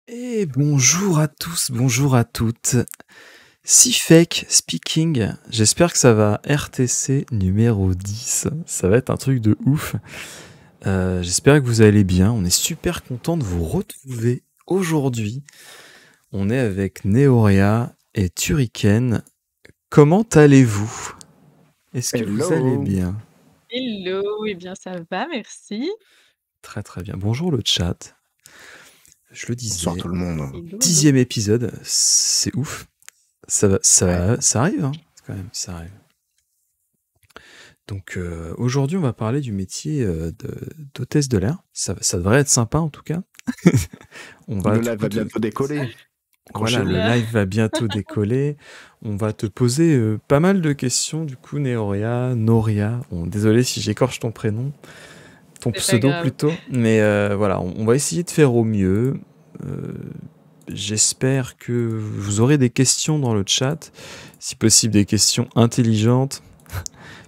Et bonjour à tous, bonjour à toutes. Sifek speaking. J'espère que ça va. RTC numéro 10. Ça va être un truc de ouf. J'espère que vous allez bien. On est super content de vous retrouver aujourd'hui. On est avec Neoria et Turriken. Comment allez-vous? Est-ce que vous allez Hello. bien? Hello, eh bien ça va, merci. Très très bien. Bonjour le chat. Je le Bonsoir disais, tout le monde. Hello, hello. 10e épisode, c'est ouf. Ça arrive, hein, quand même, ça arrive. Donc aujourd'hui, on va parler du métier d'hôtesse de l'air. Ça devrait être sympa en tout cas. On va Le live va bientôt décoller. Voilà, le Oula. live va bientôt décoller. On va te poser pas mal de questions, du coup, Neoria, Noria. Bon, désolé si j'écorche ton prénom, ton C'est pas pseudo grave. plutôt. Mais voilà, on va essayer de faire au mieux. J'espère que vous aurez des questions dans le chat, si possible des questions intelligentes.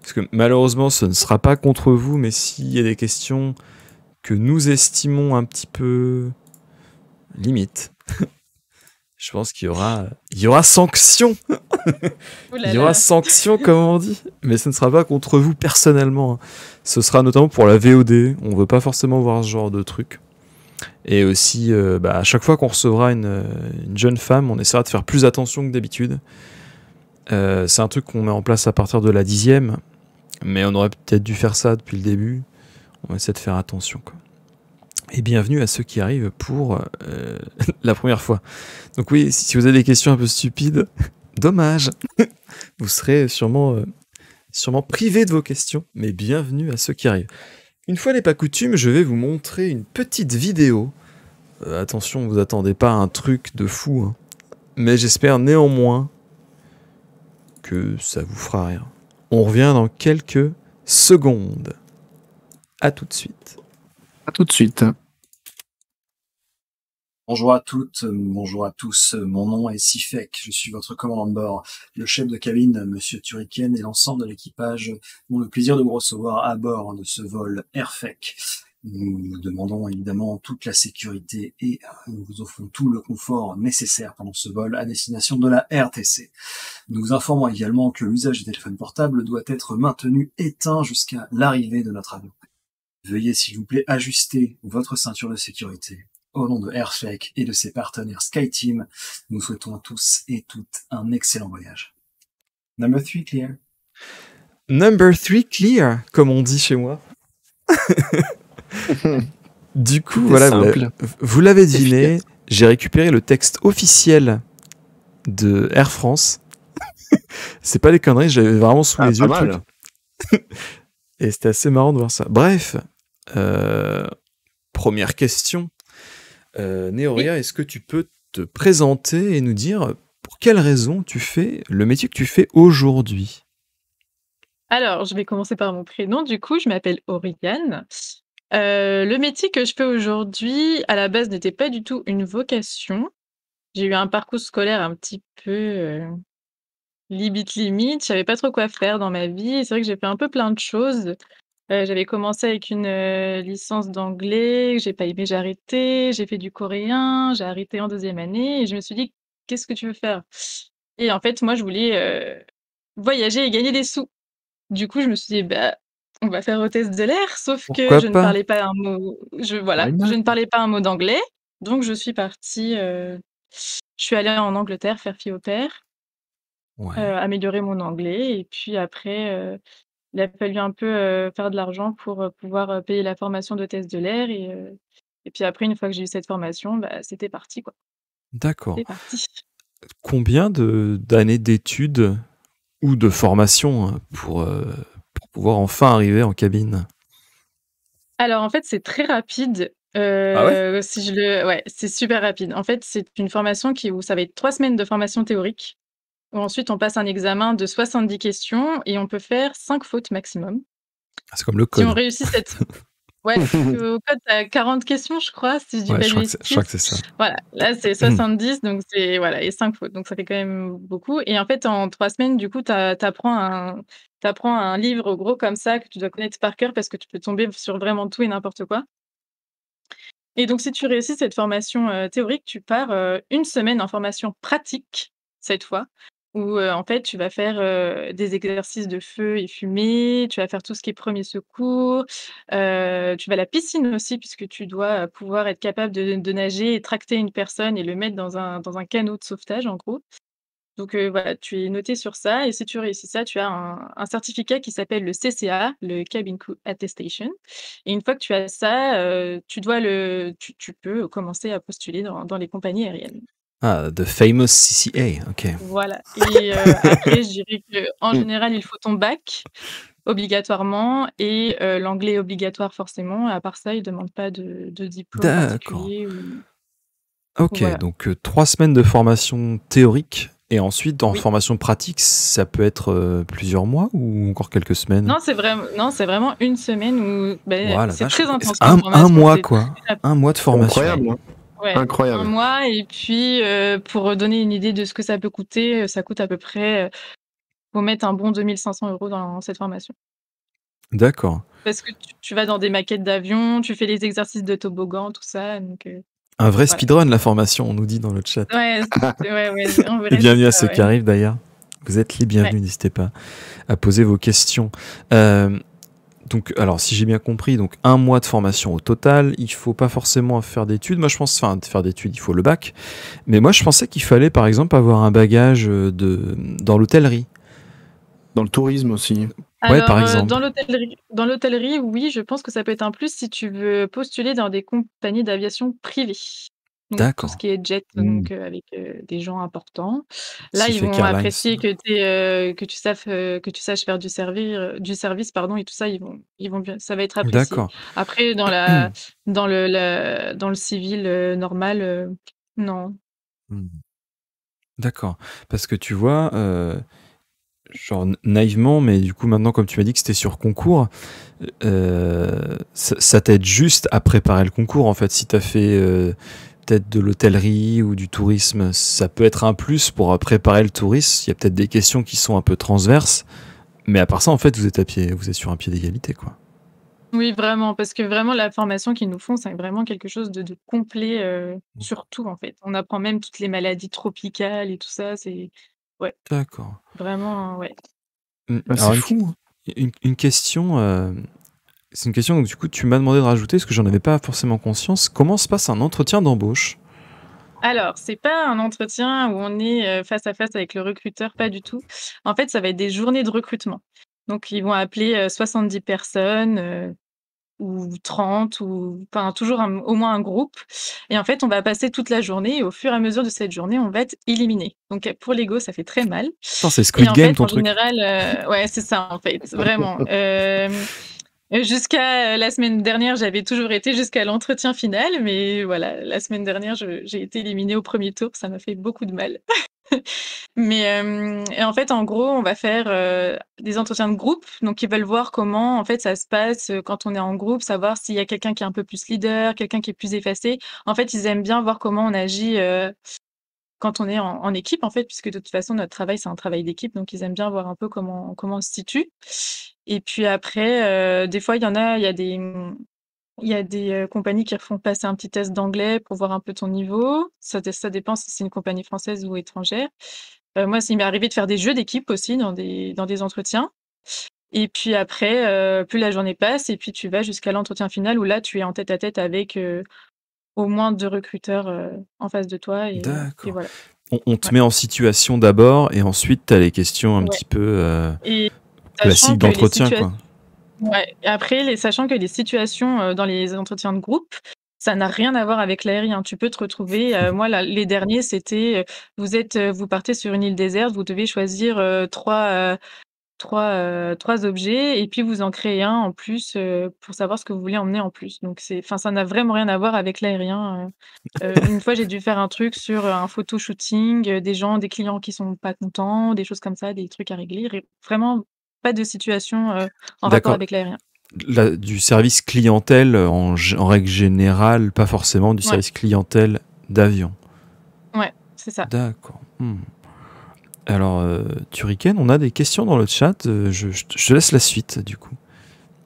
Parce que malheureusement, ce ne sera pas contre vous, mais s'il y a des questions que nous estimons un petit peu limite, je pense qu'il y aura sanction. Ouh Il là y aura là. sanction, comme on dit. Mais ce ne sera pas contre vous personnellement, hein. Ce sera notamment pour la VOD. On veut pas forcément voir ce genre de truc. Et aussi, à chaque fois qu'on recevra une jeune femme, on essaiera de faire plus attention que d'habitude. C'est un truc qu'on met en place à partir de la 10e. Mais on aurait peut-être dû faire ça depuis le début. On va essayer de faire attention, quoi. Et bienvenue à ceux qui arrivent pour la première fois. Donc oui, si vous avez des questions un peu stupides, dommage. Vous serez sûrement privés de vos questions, mais bienvenue à ceux qui arrivent. Une fois n'est pas coutume, je vais vous montrer une petite vidéo. Attention, vous attendez pas à un truc de fou, hein. Mais j'espère néanmoins que ça vous fera rire. On revient dans quelques secondes. À tout de suite. À tout de suite. Bonjour à toutes, bonjour à tous, mon nom est Sifek, je suis votre commandant de bord. Le chef de cabine, monsieur Turriken, et l'ensemble de l'équipage ont le plaisir de vous recevoir à bord de ce vol Airfec. Nous demandons évidemment toute la sécurité et nous vous offrons tout le confort nécessaire pendant ce vol à destination de la RTC. Nous vous informons également que l'usage des téléphones portables doit être maintenu éteint jusqu'à l'arrivée de notre avion. Veuillez s'il vous plaît ajuster votre ceinture de sécurité. Au nom de Airfec et de ses partenaires SkyTeam, nous souhaitons à tous et toutes un excellent voyage. Number 3 clear. Number 3 clear, comme on dit chez moi. Du coup, voilà, vous l'avez deviné, j'ai récupéré le texte officiel de Air France. C'est pas des conneries, j'avais vraiment sous les yeux le truc. Et c'était assez marrant de voir ça. Bref, première question. Neoria, est-ce que tu peux te présenter et nous dire pour quelle raison tu fais le métier que tu fais aujourd'hui? Alors, je vais commencer par mon prénom. Du coup, je m'appelle Oriane. Le métier que je fais aujourd'hui, à la base, n'était pas du tout une vocation. J'ai eu un parcours scolaire un petit peu limite. Je savais pas trop quoi faire dans ma vie. C'est vrai que j'ai fait un peu plein de choses. J'avais commencé avec une licence d'anglais que j'ai pas aimé, j'ai arrêté. J'ai fait du coréen, j'ai arrêté en 2e année et je me suis dit: «Qu'est-ce que tu veux faire?» Et en fait, moi, je voulais voyager et gagner des sous. Du coup, je me suis dit: «Bah, on va faire hôtesse de l'air», sauf que Pourquoi je ne pas? parlais pas un mot Why je not? ne parlais pas un mot d'anglais, donc je suis partie, je suis allée en Angleterre faire fille au pair, Ouais. améliorer mon anglais et puis après, il a fallu un peu, faire de l'argent pour, pouvoir, payer la formation d'hôtesse de l'air et puis après une fois que j'ai eu cette formation, bah, c'était parti quoi. D'accord. C'est parti. Combien d'années d'études ou de formation hein, pour pouvoir enfin arriver en cabine? Alors en fait, c'est très rapide, Ah ouais? si je le ouais, c'est super rapide. En fait, c'est une formation où ça va être 3 semaines de formation théorique, où ensuite on passe un examen de 70 questions et on peut faire 5 fautes maximum. C'est comme le Si on code. réussit cette ouais, au code, tu as 40 questions, je crois, si je dis Ouais, pas de je crois bêtises. que c'est ça. Voilà, là, c'est 70 donc c'est voilà et 5 fautes, donc ça fait quand même beaucoup et en fait, en 3 semaines, du coup, tu apprends un livre gros comme ça que tu dois connaître par cœur parce que tu peux tomber sur vraiment tout et n'importe quoi Et donc, si tu réussis cette formation théorique, tu pars 1 semaine en formation pratique, cette fois, où en fait, tu vas faire des exercices de feu et fumée, tu vas faire tout ce qui est premier secours, tu vas à la piscine aussi, puisque tu dois pouvoir être capable de nager et tracter une personne et le mettre dans un canot de sauvetage, en gros. Donc voilà, tu es noté sur ça et si tu réussis ça, tu as un certificat qui s'appelle le CCA, le Cabin Crew Attestation et une fois que tu as ça, tu peux commencer à postuler dans les compagnies aériennes. Ah, the famous CCA, ok. Voilà et après je dirais qu'en Mm. général, il faut ton bac obligatoirement et l'anglais obligatoire forcément. À part ça, ils demandent pas de diplôme D'accord. particulier ou Ok, voilà. donc 3 semaines de formation théorique et ensuite en Oui. formation pratique, ça peut être plusieurs mois ou encore quelques semaines? Non, c'est vraiment 1 semaine où, Ouah, la c'est vache. très intense comme Un formation, mois, c'est quoi. très rapide. 1 mois de formation. Incroyable, hein. Ouais, 1 Incroyable. mois et puis, pour donner une idée de ce que ça peut coûter, ça coûte à peu près, faut mettre un bon 2 500 € dans cette formation. D'accord. Parce que tu vas dans des maquettes d'avions, tu fais les exercices de toboggan, tout ça, donc Un vrai voilà. speedrun, la formation, on nous dit dans le chat. Ouais, en vrai, Et bienvenue c'est à ça, ceux ouais. qui arrivent d'ailleurs. Vous êtes les bienvenus, n'hésitez pas à poser vos questions. Donc, alors, si j'ai bien compris, donc 1 mois de formation au total, il faut pas forcément faire d'études. Moi, je pense, faire d'études, il faut le bac. Mais moi, je pensais qu'il fallait, par exemple, avoir un bagage dans l'hôtellerie. Dans le tourisme aussi. Ouais, par Alors, exemple. dans l'hôtellerie, oui, je pense que ça peut être un plus si tu veux postuler dans des compagnies d'aviation privées. Donc tout ce D'accord. qui est jet, donc avec, des gens importants. Là, ils Pacific vont Airlines. apprécier que tu saches faire du service, pardon et tout ça, ils vont bien ça va être apprécié. D'accord. Après dans le civil, normal, non. D'accord. Parce que tu vois, genre naïvement, mais du coup maintenant comme tu m'as dit que c'était sur concours, ça t'aide juste à préparer le concours en fait. Si t'as fait peut-être de l'hôtellerie ou du tourisme, ça peut être un plus pour préparer le tourisme. Il y a peut-être des questions qui sont un peu transverses, mais à part ça en fait vous êtes sur un pied d'égalité quoi. Oui, vraiment, parce que vraiment la formation qu'ils nous font, c'est vraiment quelque chose de complet, sur tout, en fait. On apprend même toutes les maladies tropicales et tout ça, c'est ouais, D'accord. vraiment, ouais. Bah, Alors c'est fou, hein. une question, c'est une question donc du coup tu m'as demandé de rajouter parce que j'en avais pas forcément conscience. Comment se passe un entretien d'embauche? Alors, c'est pas un entretien où on est, face à face avec le recruteur, pas du tout. En fait, ça va être des journées de recrutement. Donc ils vont appeler, 70 personnes, ou 30 ou enfin toujours au moins un groupe et en fait, on va passer toute la journée et au fur et à mesure de cette journée, on va être éliminé. Donc pour l'ego, ça fait très mal Putain, c'est et Squid en Game fait, ton en truc. général, ouais, c'est ça, en fait, vraiment. Jusqu'à la semaine dernière, j'avais toujours été jusqu'à l'entretien final mais voilà, la semaine dernière, j'ai été éliminée au premier tour, ça m'a fait beaucoup de mal. Mais et en fait, en gros, on va faire, des entretiens de groupe. Donc ils veulent voir comment, en fait, ça se passe, quand on est en groupe, savoir s'il y a quelqu'un qui est un peu plus leader, quelqu'un qui est plus effacé. En fait, ils aiment bien voir comment on agit, quand on est en équipe, en fait, puisque de toute façon, notre travail, c'est un travail d'équipe. Donc ils aiment bien voir un peu comment on se situe et puis après, des fois, il y a des, compagnies qui font passer un petit test d'anglais pour voir un peu ton niveau. Ça dépend si c'est une compagnie française ou étrangère. Moi, il m'est arrivé de faire des jeux d'équipe aussi dans des entretiens et puis après, plus la journée passe et puis tu vas jusqu'à l'entretien final où là, tu es en tête à tête avec, au moins 2 recruteurs, en face de toi et D'accord. voilà. On te Ouais. met en situation d'abord et ensuite tu as les questions un Ouais petit peu et sachant classiques que les d'entretien situations quoi. ouais et après sachant que les situations, dans les entretiens de groupe, ça n'a rien à voir avec l'aérien. Tu peux te retrouver, moi là, les derniers, c'était, vous partez sur une île déserte, vous devez choisir, 3 objets et puis vous en créez un en plus, pour savoir ce que vous voulez emmener en plus. Donc ça n'a vraiment rien à voir avec l'aérien, une fois, j'ai dû faire un truc sur, un photo shooting, des clients qui sont pas contents, des choses comme ça, des trucs à régler. Vraiment pas de situation, en rapport D'accord. avec l'aérien. Du service clientèle en règle générale, pas forcément du Ouais, service clientèle d'avion. ouais, c'est ça. D'accord. Alors, Turrican, on a des questions dans le chat. Je te laisse la suite, du coup.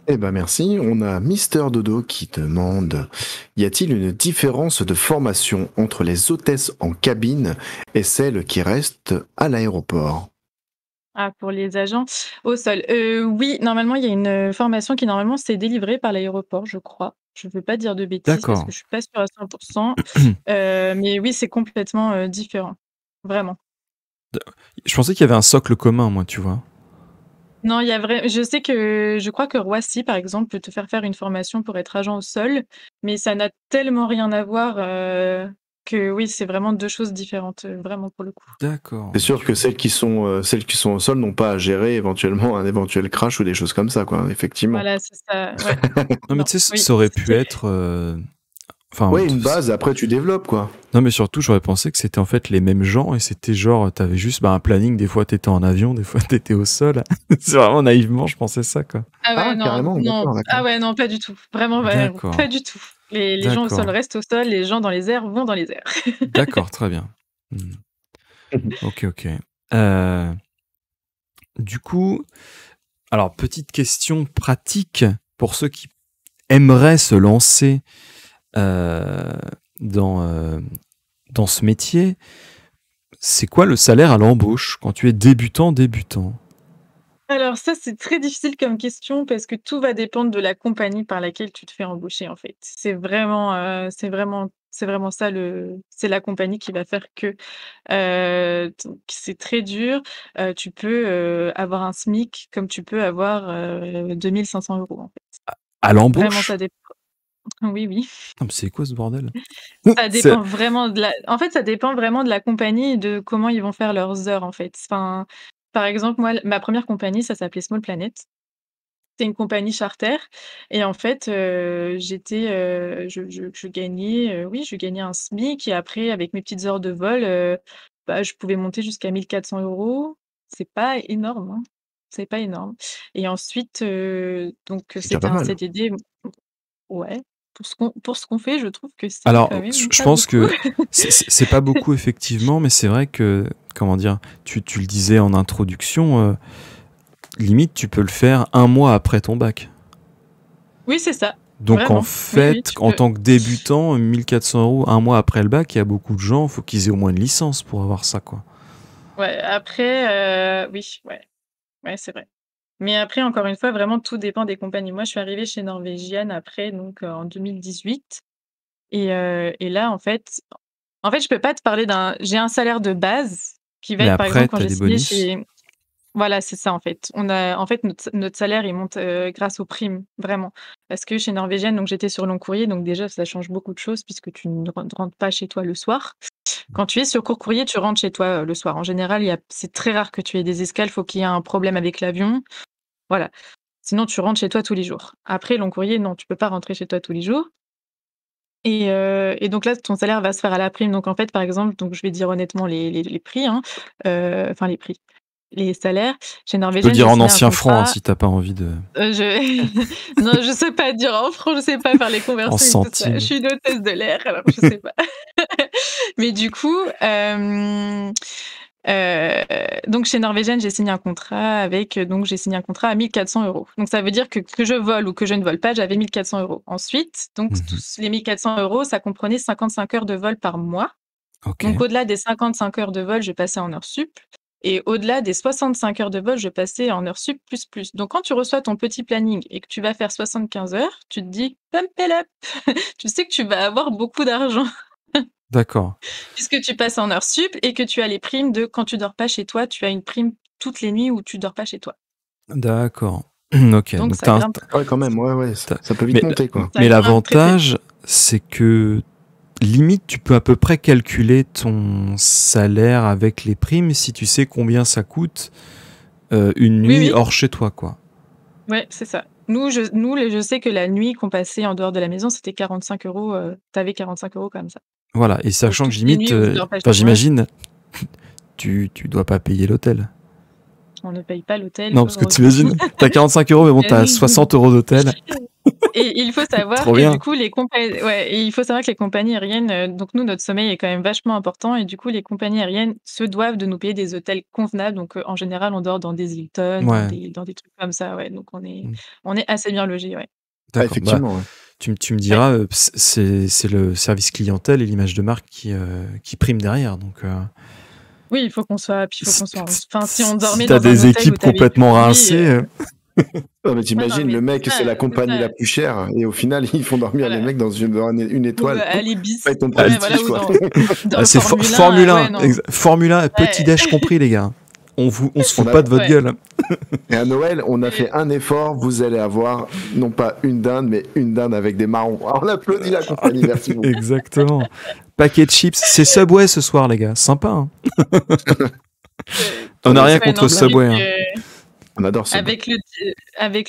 Eh ben merci. On a Mister Dodo qui demande: y a-t-il une différence de formation entre les hôtesses en cabine et celles qui restent à l'aéroport? Ah, pour les agents au sol. Oui, normalement, il y a une formation qui, normalement, c'est délivrée par l'aéroport, je crois. Je veux pas dire de bêtises parce D'accord. que je suis pas sûre à 100 mais oui, c'est complètement, différent. Vraiment. Je pensais qu'il y avait un socle commun, moi, tu vois. Non, il y a vrai je sais que je crois que Roissy, par exemple, peut te faire une formation pour être agent au sol, mais ça n'a tellement rien à voir, que oui, c'est vraiment 2 choses différentes, vraiment pour le coup. D'accord. C'est sûr que celles qui sont au sol n'ont pas à gérer éventuellement un éventuel crash ou des choses comme ça, quoi. Effectivement. Voilà, c'est ça, ouais. Non, mais Non, tu sais, oui, ça aurait pu c'est être. Enfin, Ouais, une base. Après, tu développes, quoi. non, mais surtout, j'aurais pensé que c'était en fait les mêmes gens et c'était genre, t'avais juste un planning. Des fois, t'étais en avion, des fois, t'étais au sol. C'est vraiment naïvement, je pensais ça, quoi. Ah ouais, Ah, non, carrément. non. D'accord, Ah d'accord. ouais, non, pas du tout. Vraiment, ouais, D'accord. pas du tout. Les gens au sol D'accord. restent au sol, les gens dans les airs vont dans les airs. D'accord, très bien. Ok, ok. Du coup, alors, petite question pratique pour ceux qui aimeraient se lancer euh, dans ce métier. C'est quoi le salaire à l'embauche quand tu es débutant? Alors ça, c'est très difficile comme question parce que tout va dépendre de la compagnie par laquelle tu te fais embaucher, en fait. C'est vraiment ça c'est la compagnie qui va faire que. Donc c'est très dur. Tu peux, avoir un SMIC comme tu peux avoir, 2 500 € en fait. À Vraiment, l'embauche? ça dépend. Oui, oui. Ah, mais c'est quoi ce bordel? Ça C'est- dépend vraiment en fait, ça dépend vraiment de la compagnie et de comment ils vont faire leurs heures, en fait. Enfin, par exemple, moi, ma première compagnie, ça s'appelait Small Planet. C'était une compagnie charter et en fait, je gagnais, oui, je gagnais un SMIC et après avec mes petites heures de vol, bah, je pouvais monter jusqu'à 1 400 €. C'est pas énorme, hein, c'est pas énorme et ensuite, donc C'est déjà c'était pas un mal. CDD. Ouais, pour ce qu'on fait, je trouve que c'est Alors, quand je même je pas pense beaucoup. que c'est pas beaucoup effectivement, mais c'est vrai que, comment dire, tu le disais en introduction, limite tu peux le faire un mois après ton bac. Oui, c'est ça, Donc en vraiment. Oui, oui, fait, tu en peux. tant que débutant, 1 400 € un mois après le bac, il y a beaucoup de gens, faut qu'ils aient au moins une licence pour avoir ça, quoi. Ouais, après, oui, ouais, ouais, c'est vrai. Mais après, encore une fois, vraiment tout dépend des compagnies. Moi, je suis arrivée chez Norvégienne après, donc en 2018 et là, en fait, je peux pas te parler j'ai un salaire de base qui va Mais être, par après, exemple, quand t'as j'ai des signé bonus. chez. Voilà, c'est ça, en fait. En fait, notre salaire, il monte, grâce aux primes, vraiment. Parce que chez Norvégienne, donc j'étais sur long courrier, donc déjà, ça change beaucoup de choses puisque tu ne rentres pas chez toi le soir. Quand tu es sur court courrier, tu rentres chez toi, le soir. En général, c'est très rare que tu aies des escales, faut qu'il y ait un problème avec l'avion, voilà. Sinon, tu rentres chez toi tous les jours. Après, long courrier, non, tu peux pas rentrer chez toi tous les jours et donc là, ton salaire va se faire à la prime. Donc en fait, par exemple, donc je vais dire honnêtement les prix, hein, enfin les prix, les salaires. Chez Tu peux Norvégienne, dire j'ai en signé un ancien franc, hein, contrat, si t'as pas envie de... je non, je sais pas dire en francs, je sais pas faire les En conversions et tout ça. Je centimes. suis une hôtesse de l'air, alors je sais pas. Mais du coup, Heu, donc chez Norvégienne, j'ai signé un contrat à 1 400 €. Donc ça veut dire que je vole ou que je ne vole pas, j'avais 1 400 €. Ensuite, donc Mhm. tous les 1 400 €, ça comprenait 55 heures de vol par mois. Ok. Donc au-delà des 55 heures de vol, je passais en heures sup et au-delà des 65 heures de vol, je passais en heures sup plus, plus. Donc quand tu reçois ton petit planning et que tu vas faire 75 heures, tu te dis: «Pump it up!» Tu sais que tu vas avoir beaucoup d'argent. D'accord. Puisque tu passes en heures sup et que tu as les primes de quand tu dors pas chez toi, tu as une prime toutes les nuits où tu dors pas chez toi. D'accord. Ok. Donc Donc ça grimpe, Ouais, quand même, ouais, t'as- ça peut vite Mais, monter, quoi. ça mais grimpe très, très vite. l'avantage, c'est que limite, tu peux à peu près calculer ton salaire avec les primes si tu sais combien ça coûte une Oui, nuit oui, hors chez toi, quoi. ouais, c'est ça. Je sais que la nuit qu'on passait en dehors de la maison, c'était 45 €, tu avais 45 € comme ça. Voilà. Et Pour sachant que toutes les limite, nuits où je dors pas enfin, chez moi, j'imagine, tu dois pas payer l'hôtel. on ne paye pas l'hôtel, Non, parce que heureusement. t'imagines, t'as 45 €, mais bon, t'as 60 € d'hôtel. Et il faut savoir Trop et bien. du coup et il faut savoir que les compagnies aériennes, donc nous, notre sommeil est quand même vachement important et du coup, les compagnies aériennes se doivent de nous payer des hôtels convenables. Donc, en général, on dort dans des Hilton, Ouais. dans des trucs comme ça, ouais. Donc Mmh. on est assez bien logés, ouais. Ah, D'accord. Bah, effectivement, ouais. tu me diras, c'est le service clientèle et l'image de marque qui prime derrière. Donc, Oui, il faut qu'on soit enfin, si on si dormait t'as dans un des hôtel où équipes tu avais complètement du lit, rincées, Ah, mais non, t'imagines, mais le mec, c'est la c'est compagnie ça, la plus chère, et au final, ils font dormir les voilà. mecs dans une Ou, étoile. à l'Ibis. Paye ton ah, Ouais, prestige, voilà, ou quoi. dans ah, le c'est Formule 1, Formule ouais, 1, non. Formule 1, petit Ouais. déj compris, les gars. On se fout On a- pas de votre Ouais. gueule. Et à Noël, on a Et fait un effort. Vous allez avoir, non pas une dinde, mais une dinde avec des marrons. Alors, on applaudit la compagnie, merci beaucoup. Exactement. Paquet de chips. C'est Subway ce soir, les gars. Sympa, hein. On n'a rien ouais, non, contre c'est vrai Subway, hein. que On adore ça. avec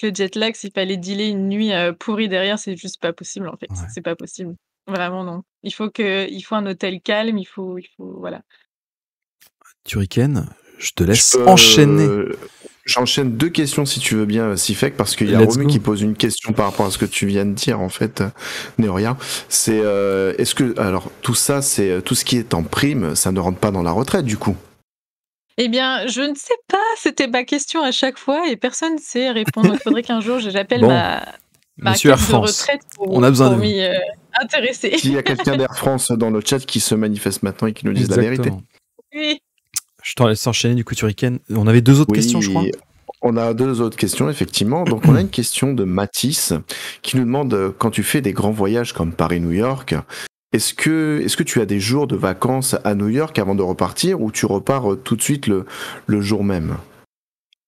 le jet lag, s'il fallait dealer une nuit, pourrie derrière, c'est juste pas possible, en fait. Ouais. C'est pas possible. Vraiment, non. Il faut un hôtel calme, voilà. Turrican, je te Je laisse peux- enchaîner. J'enchaîne 2 questions si tu veux bien, Sifek, parce qu'il y a Let's Romu go. qui pose une question par rapport à ce que tu viens de dire, en fait, Néoria. C'est, est-ce que, alors, tout ça, c'est tout ce qui est en prime, ça ne rentre pas dans la retraite, du coup. Eh bien, je ne sais pas, c'était ma question à chaque fois et personne ne sait répondre. Donc, il faudrait qu'un jour, j'appelle Bon, ma Monsieur Air caisse de France, retraite on a besoin de vous. m'y intéresser. S'il y a quelqu'un d'Air France dans le chat qui se manifeste maintenant et qui nous dise la vérité. Exactement. Oui. Je t'en laisse enchaîner du coup, Turrican. On avait 2 autres questions, je crois. On a 2 autres questions, effectivement. Donc, on a une question de Mathis qui nous demande quand tu fais des grands voyages comme Paris-New York, est-ce que tu as des jours de vacances à New York avant de repartir ou tu repars tout de suite le jour même?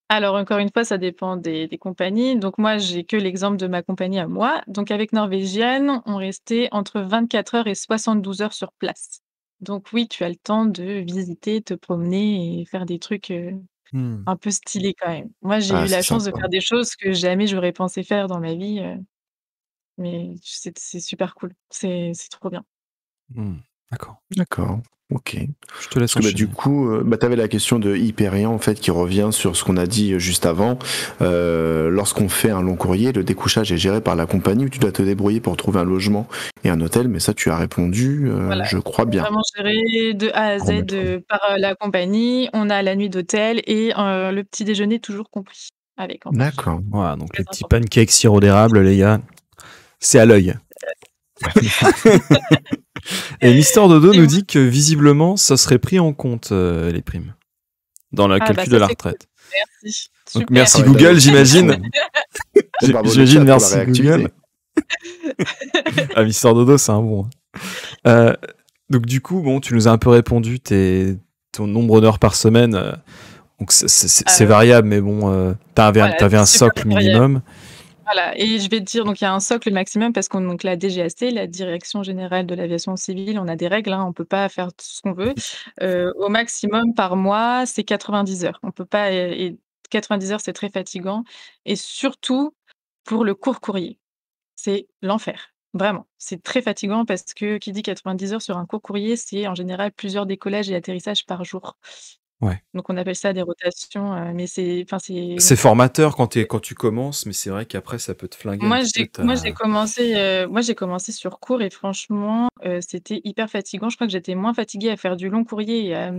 Alors, encore une fois, ça dépend des compagnies. Donc, moi, j'ai que l'exemple de ma compagnie à moi. Donc, avec Norvégienne, on restait entre 24 heures et 72 heures sur place. Donc, oui, tu as le temps de visiter, te promener et faire des trucs Hmm. un peu stylés quand même. Moi, j'ai Ah, eu la c'est chance de sympa. faire des choses que jamais j'aurais pensé faire dans ma vie. Mais c'est super cool. C'est trop bien. D'accord. D'accord. Ok. Je te laisse Parce que enchaîner. du coup, tu avais la question de Hyperion en fait qui revient sur ce qu'on a dit juste avant. Lorsqu'on fait un long courrier, le découchage est géré par la compagnie où tu dois te débrouiller pour trouver un logement et un hôtel. Mais ça, tu as répondu, Voilà, je crois bien. vraiment géré de A à Z Remettre. par la compagnie. On a la nuit d'hôtel et le petit déjeuner toujours compris avec en plus. D'accord. Voilà, donc Très les petits important. pancakes sirop d'érable, les gars, c'est à l'œil. Et Mister Dodo Et nous vous dit que visiblement, ça serait pris en compte, les primes, dans le Ah bah calcul ça de la c'est cool. retraite. Merci. Donc Super. merci Ah ouais, Google, d'ailleurs, j'imagine. bravo le J'imagine, chat pour la merci réactivité. Google. Ah, Mister Dodo, c'est un bon. Donc du coup, bon, tu nous as un peu répondu ton nombre d'heures par semaine. Donc c'est variable, mais bon, t'avais Voilà, un c'est super socle variable. minimum. Voilà, et je vais te dire, donc il y a un socle maximum parce qu'on donc la DGAC, la Direction générale de l'aviation civile, on a des règles, hein, on peut pas faire tout ce qu'on veut. Au maximum par mois, c'est 90 heures. On peut pas et 90 heures, c'est très fatigant et surtout pour le court courrier. C'est l'enfer, vraiment. C'est très fatigant parce que qui dit 90 heures sur un court courrier, c'est en général plusieurs décollages et atterrissages par jour. Ouais. Donc on appelle ça des rotations, mais c'est C'est formateur quand tu commences, mais c'est vrai qu'après, ça peut te flinguer un petit peu moi j'ai commencé sur court et franchement, c'était hyper fatigant. Je crois que j'étais moins fatiguée à faire du long courrier et à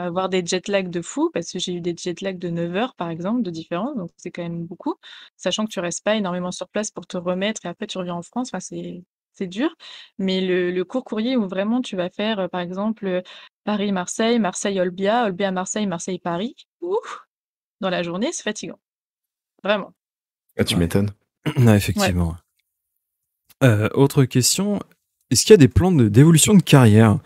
avoir des jet lag de fou parce que j'ai eu des jet lag de 9 heures, par exemple, de différence, donc c'est quand même beaucoup. Sachant que tu restes pas énormément sur place pour te remettre et après tu reviens en France, enfin c'est dur. Mais le court courrier où vraiment tu vas faire, par exemple, Paris-Marseille, Marseille-Olbia, Olbia-Marseille, Marseille-Paris, ouf! Dans la journée, c'est fatigant. Vraiment. Ah, tu Ouais. m'étonnes. Ouais, effectivement. Autre question, est-ce qu'il y a des plans d'évolution de carrière?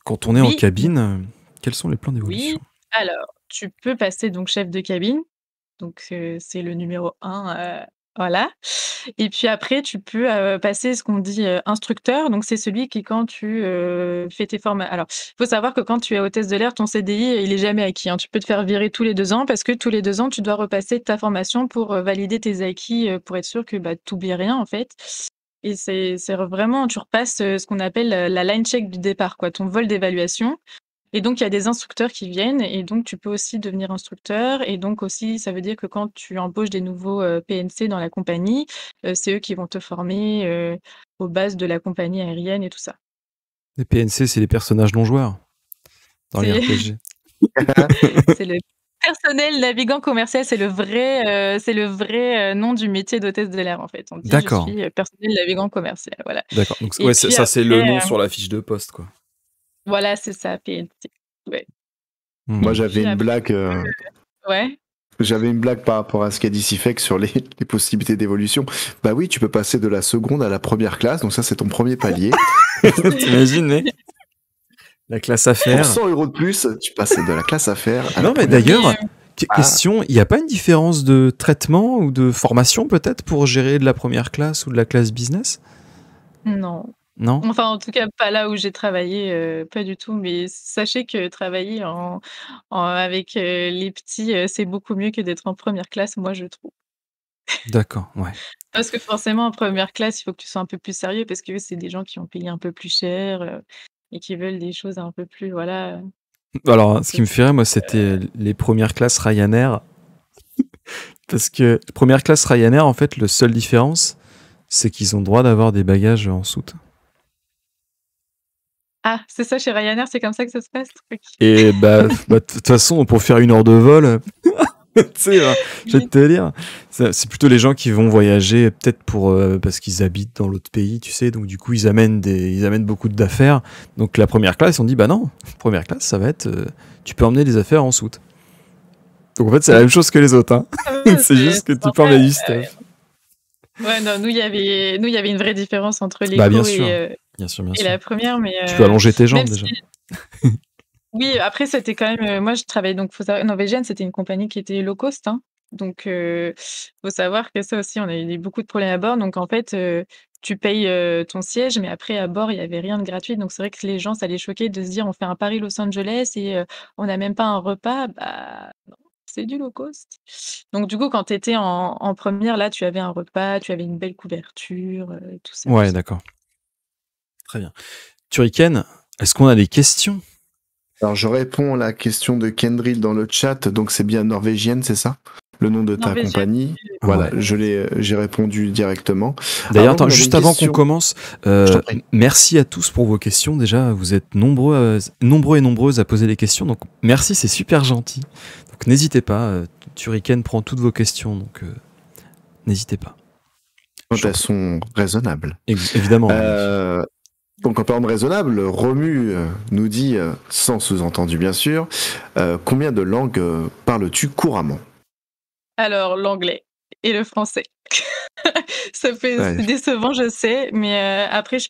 Quand on est en Oui. cabine, quels sont les plans d'évolution? Oui, alors tu peux passer donc chef de cabine, donc c'est le numéro 1, voilà et puis après tu peux, passer ce qu'on dit, instructeur, donc c'est celui qui quand tu, fais tes formations. Alors, il faut savoir que quand tu es hôtesse de l'air, ton CDI, il est jamais acquis, hein. Tu peux te faire virer tous les 2 ans parce que tous les 2 ans, tu dois repasser ta formation pour, valider tes acquis, pour être sûr que, bah, tu oublies rien, en fait et c'est vraiment tu repasses, ce qu'on appelle, la line check du départ, quoi, ton vol d'évaluation. Et donc, il y a des instructeurs qui viennent et donc tu peux aussi devenir instructeur. Et donc aussi, ça veut dire que quand tu embauches des nouveaux PNC dans la compagnie, c'est eux qui vont te former aux bases de la compagnie aérienne et tout ça. Les PNC, c'est les personnages non joueurs dans les RPG. C'est le personnel navigant commercial, c'est le vrai nom du métier d'hôtesse de l'air en fait. On dit D'accord. je suis personnel navigant commercial, voilà. D'accord. Donc Et ouais, puis ça c'est le après, nom sur la fiche de poste, quoi. voilà, c'est ça, PNC. Ouais. Moi, j'avais Puis une après, blague. ouais. J'avais une blague par rapport à ce qu'a dit Sifek sur les possibilités d'évolution. Bah oui, tu peux passer de la seconde à la première classe, donc ça c'est ton premier palier. T'imagines, mec la classe affaires. Pour 100 € de plus, tu passes de la classe affaires à Non, la mais première. d'ailleurs, question, il n'y a pas une différence de traitement ou de formation peut-être pour gérer de la première classe ou de la classe business? Non. Non? Enfin, en tout cas, pas là où j'ai travaillé, pas du tout. Mais sachez que travailler avec les petits, c'est beaucoup mieux que d'être en première classe, moi, je trouve. D'accord, ouais. Parce que forcément, en première classe, il faut que tu sois un peu plus sérieux parce que c'est des gens qui ont payé un peu plus cher et qui veulent des choses un peu plus, voilà. Alors, ce qui me fait rire, moi, c'était les premières classes Ryanair. Parce que première classe Ryanair, en fait, le seule différence, c'est qu'ils ont le droit d'avoir des bagages en soute. Ah, c'est ça, chez Ryanair, c'est comme ça que ça se passe? OK. Et bah, de toute façon, pour faire 1 heure de vol, tu sais, je vais te dire, c'est plutôt les gens qui vont voyager, peut-être parce qu'ils habitent dans l'autre pays, tu sais, donc du coup, ils amènent beaucoup d'affaires. Donc la première classe, ils ont dit, bah non, première classe, ça va être, tu peux emmener des affaires en soute. Donc en fait, c'est la même chose que les autres, hein. C'est juste que tu peux emmener du stuff. Ouais, non, nous, il y avait une vraie différence entre l'éco Bah, bien sûr. et Bien sûr. la première, mais Tu peux allonger tes jambes, déjà. Oui, après, c'était quand même. Moi, je travaillais donc, faut savoir, Norwegian, c'était une compagnie qui était low cost, hein. Donc, faut savoir que ça aussi, on a eu beaucoup de problèmes à bord. Donc, en fait, tu payes ton siège, mais après, à bord, il n'y avait rien de gratuit. Donc, c'est vrai que les gens, ça les choquait de se dire, on fait un Paris-Los Angeles et on n'a même pas un repas. Bah, non, c'est du low cost. Donc, du coup, quand tu étais en première, là, tu avais un repas, tu avais une belle couverture, tout ça. Ouais, d'accord. Très bien. Turrican, est-ce qu'on a des questions? Alors, je réponds à la question de Kendrill dans le chat. Donc, c'est bien norvégienne, c'est ça? Le nom de ta compagnie? Voilà, ouais. J'ai répondu directement. D'ailleurs, juste avant qu'on commence, merci à tous pour vos questions. Déjà, vous êtes nombreux et nombreuses à poser des questions. Donc, merci, c'est super gentil. Donc, n'hésitez pas. Turrican prend toutes vos questions. Donc, n'hésitez pas. Elles sont raisonnables. Évidemment. Donc en parlant de raisonnable, Romu nous dit, sans sous-entendu bien sûr, combien de langues parles-tu couramment? Alors, l'anglais et le français. C'est décevant, je sais, mais après, je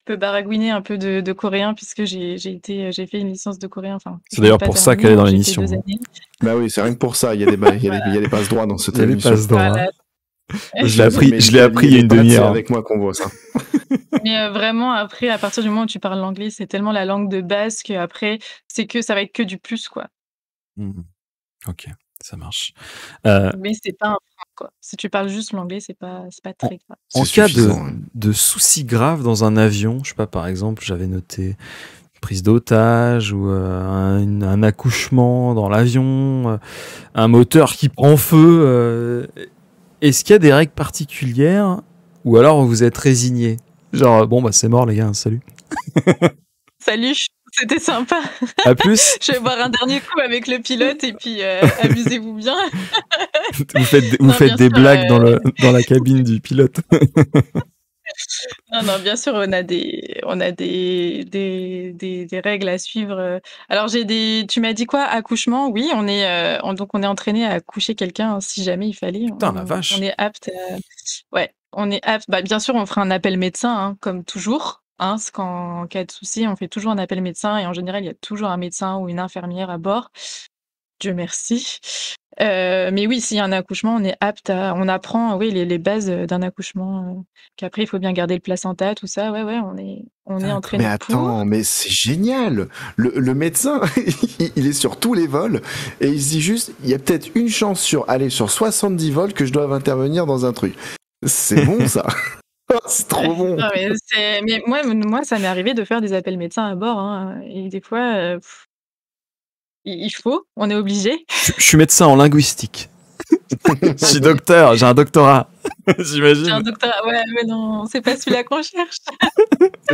peux baragouiner un peu de coréen puisque j'ai fait une licence de coréen. Enfin, c'est d'ailleurs pour ça qu'elle est dans l'émission. Bah oui, c'est rien que pour ça. Il y a des passes droits dans cette émission. Il y a des passes droits. Voilà. Je l'ai appris il y a une demi-heure. C'est avec moi qu'on voit ça. Mais vraiment, après, à partir du moment où tu parles l'anglais, c'est tellement la langue de base qu'après, ça va être que du plus, quoi. Ok, ça marche. Mais c'est pas un frein, quoi. Si tu parles juste l'anglais, c'est pas très grave. En cas de soucis graves dans un avion, je sais pas, par exemple, j'avais noté prise d'otage ou un accouchement dans l'avion, un moteur qui prend feu. Est-ce qu'il y a des règles particulières ou alors vous êtes résigné? Genre, bon, bah c'est mort les gars, salut. Salut, c'était sympa. À plus. Je vais boire un dernier coup avec le pilote et puis amusez-vous bien. Vous faites des blagues dans la cabine du pilote. Non, bien sûr, on a des règles à suivre. Alors, tu m'as dit quoi? Accouchement? Oui, on est entraîné à coucher quelqu'un si jamais il fallait. Putain, la vache. On est apte. Ouais, on est apte. Bah, bien sûr, on fera un appel médecin, hein, comme toujours. Hein, parce qu'en cas de souci, on fait toujours un appel médecin et en général, il y a toujours un médecin ou une infirmière à bord. Dieu merci. Mais oui, s'il y a un accouchement, on apprend, oui, les bases d'un accouchement. Qu'après, il faut bien garder le placenta, tout ça. Ouais, on est entraîné. Mais attends, mais c'est génial. Le médecin, il est sur tous les vols et il se dit juste, il y a peut-être une chance sur 70 vols que je doive intervenir dans un truc. C'est bon ça. C'est trop bon. Non, mais moi, ça m'est arrivé de faire des appels médecins à bord, hein, et des fois, il faut, on est obligé. Je suis médecin en linguistique. Je suis docteur, j'ai un doctorat. J'ai un J'imagine. doctorat. Ouais, mais non, c'est pas celui-là qu'on cherche.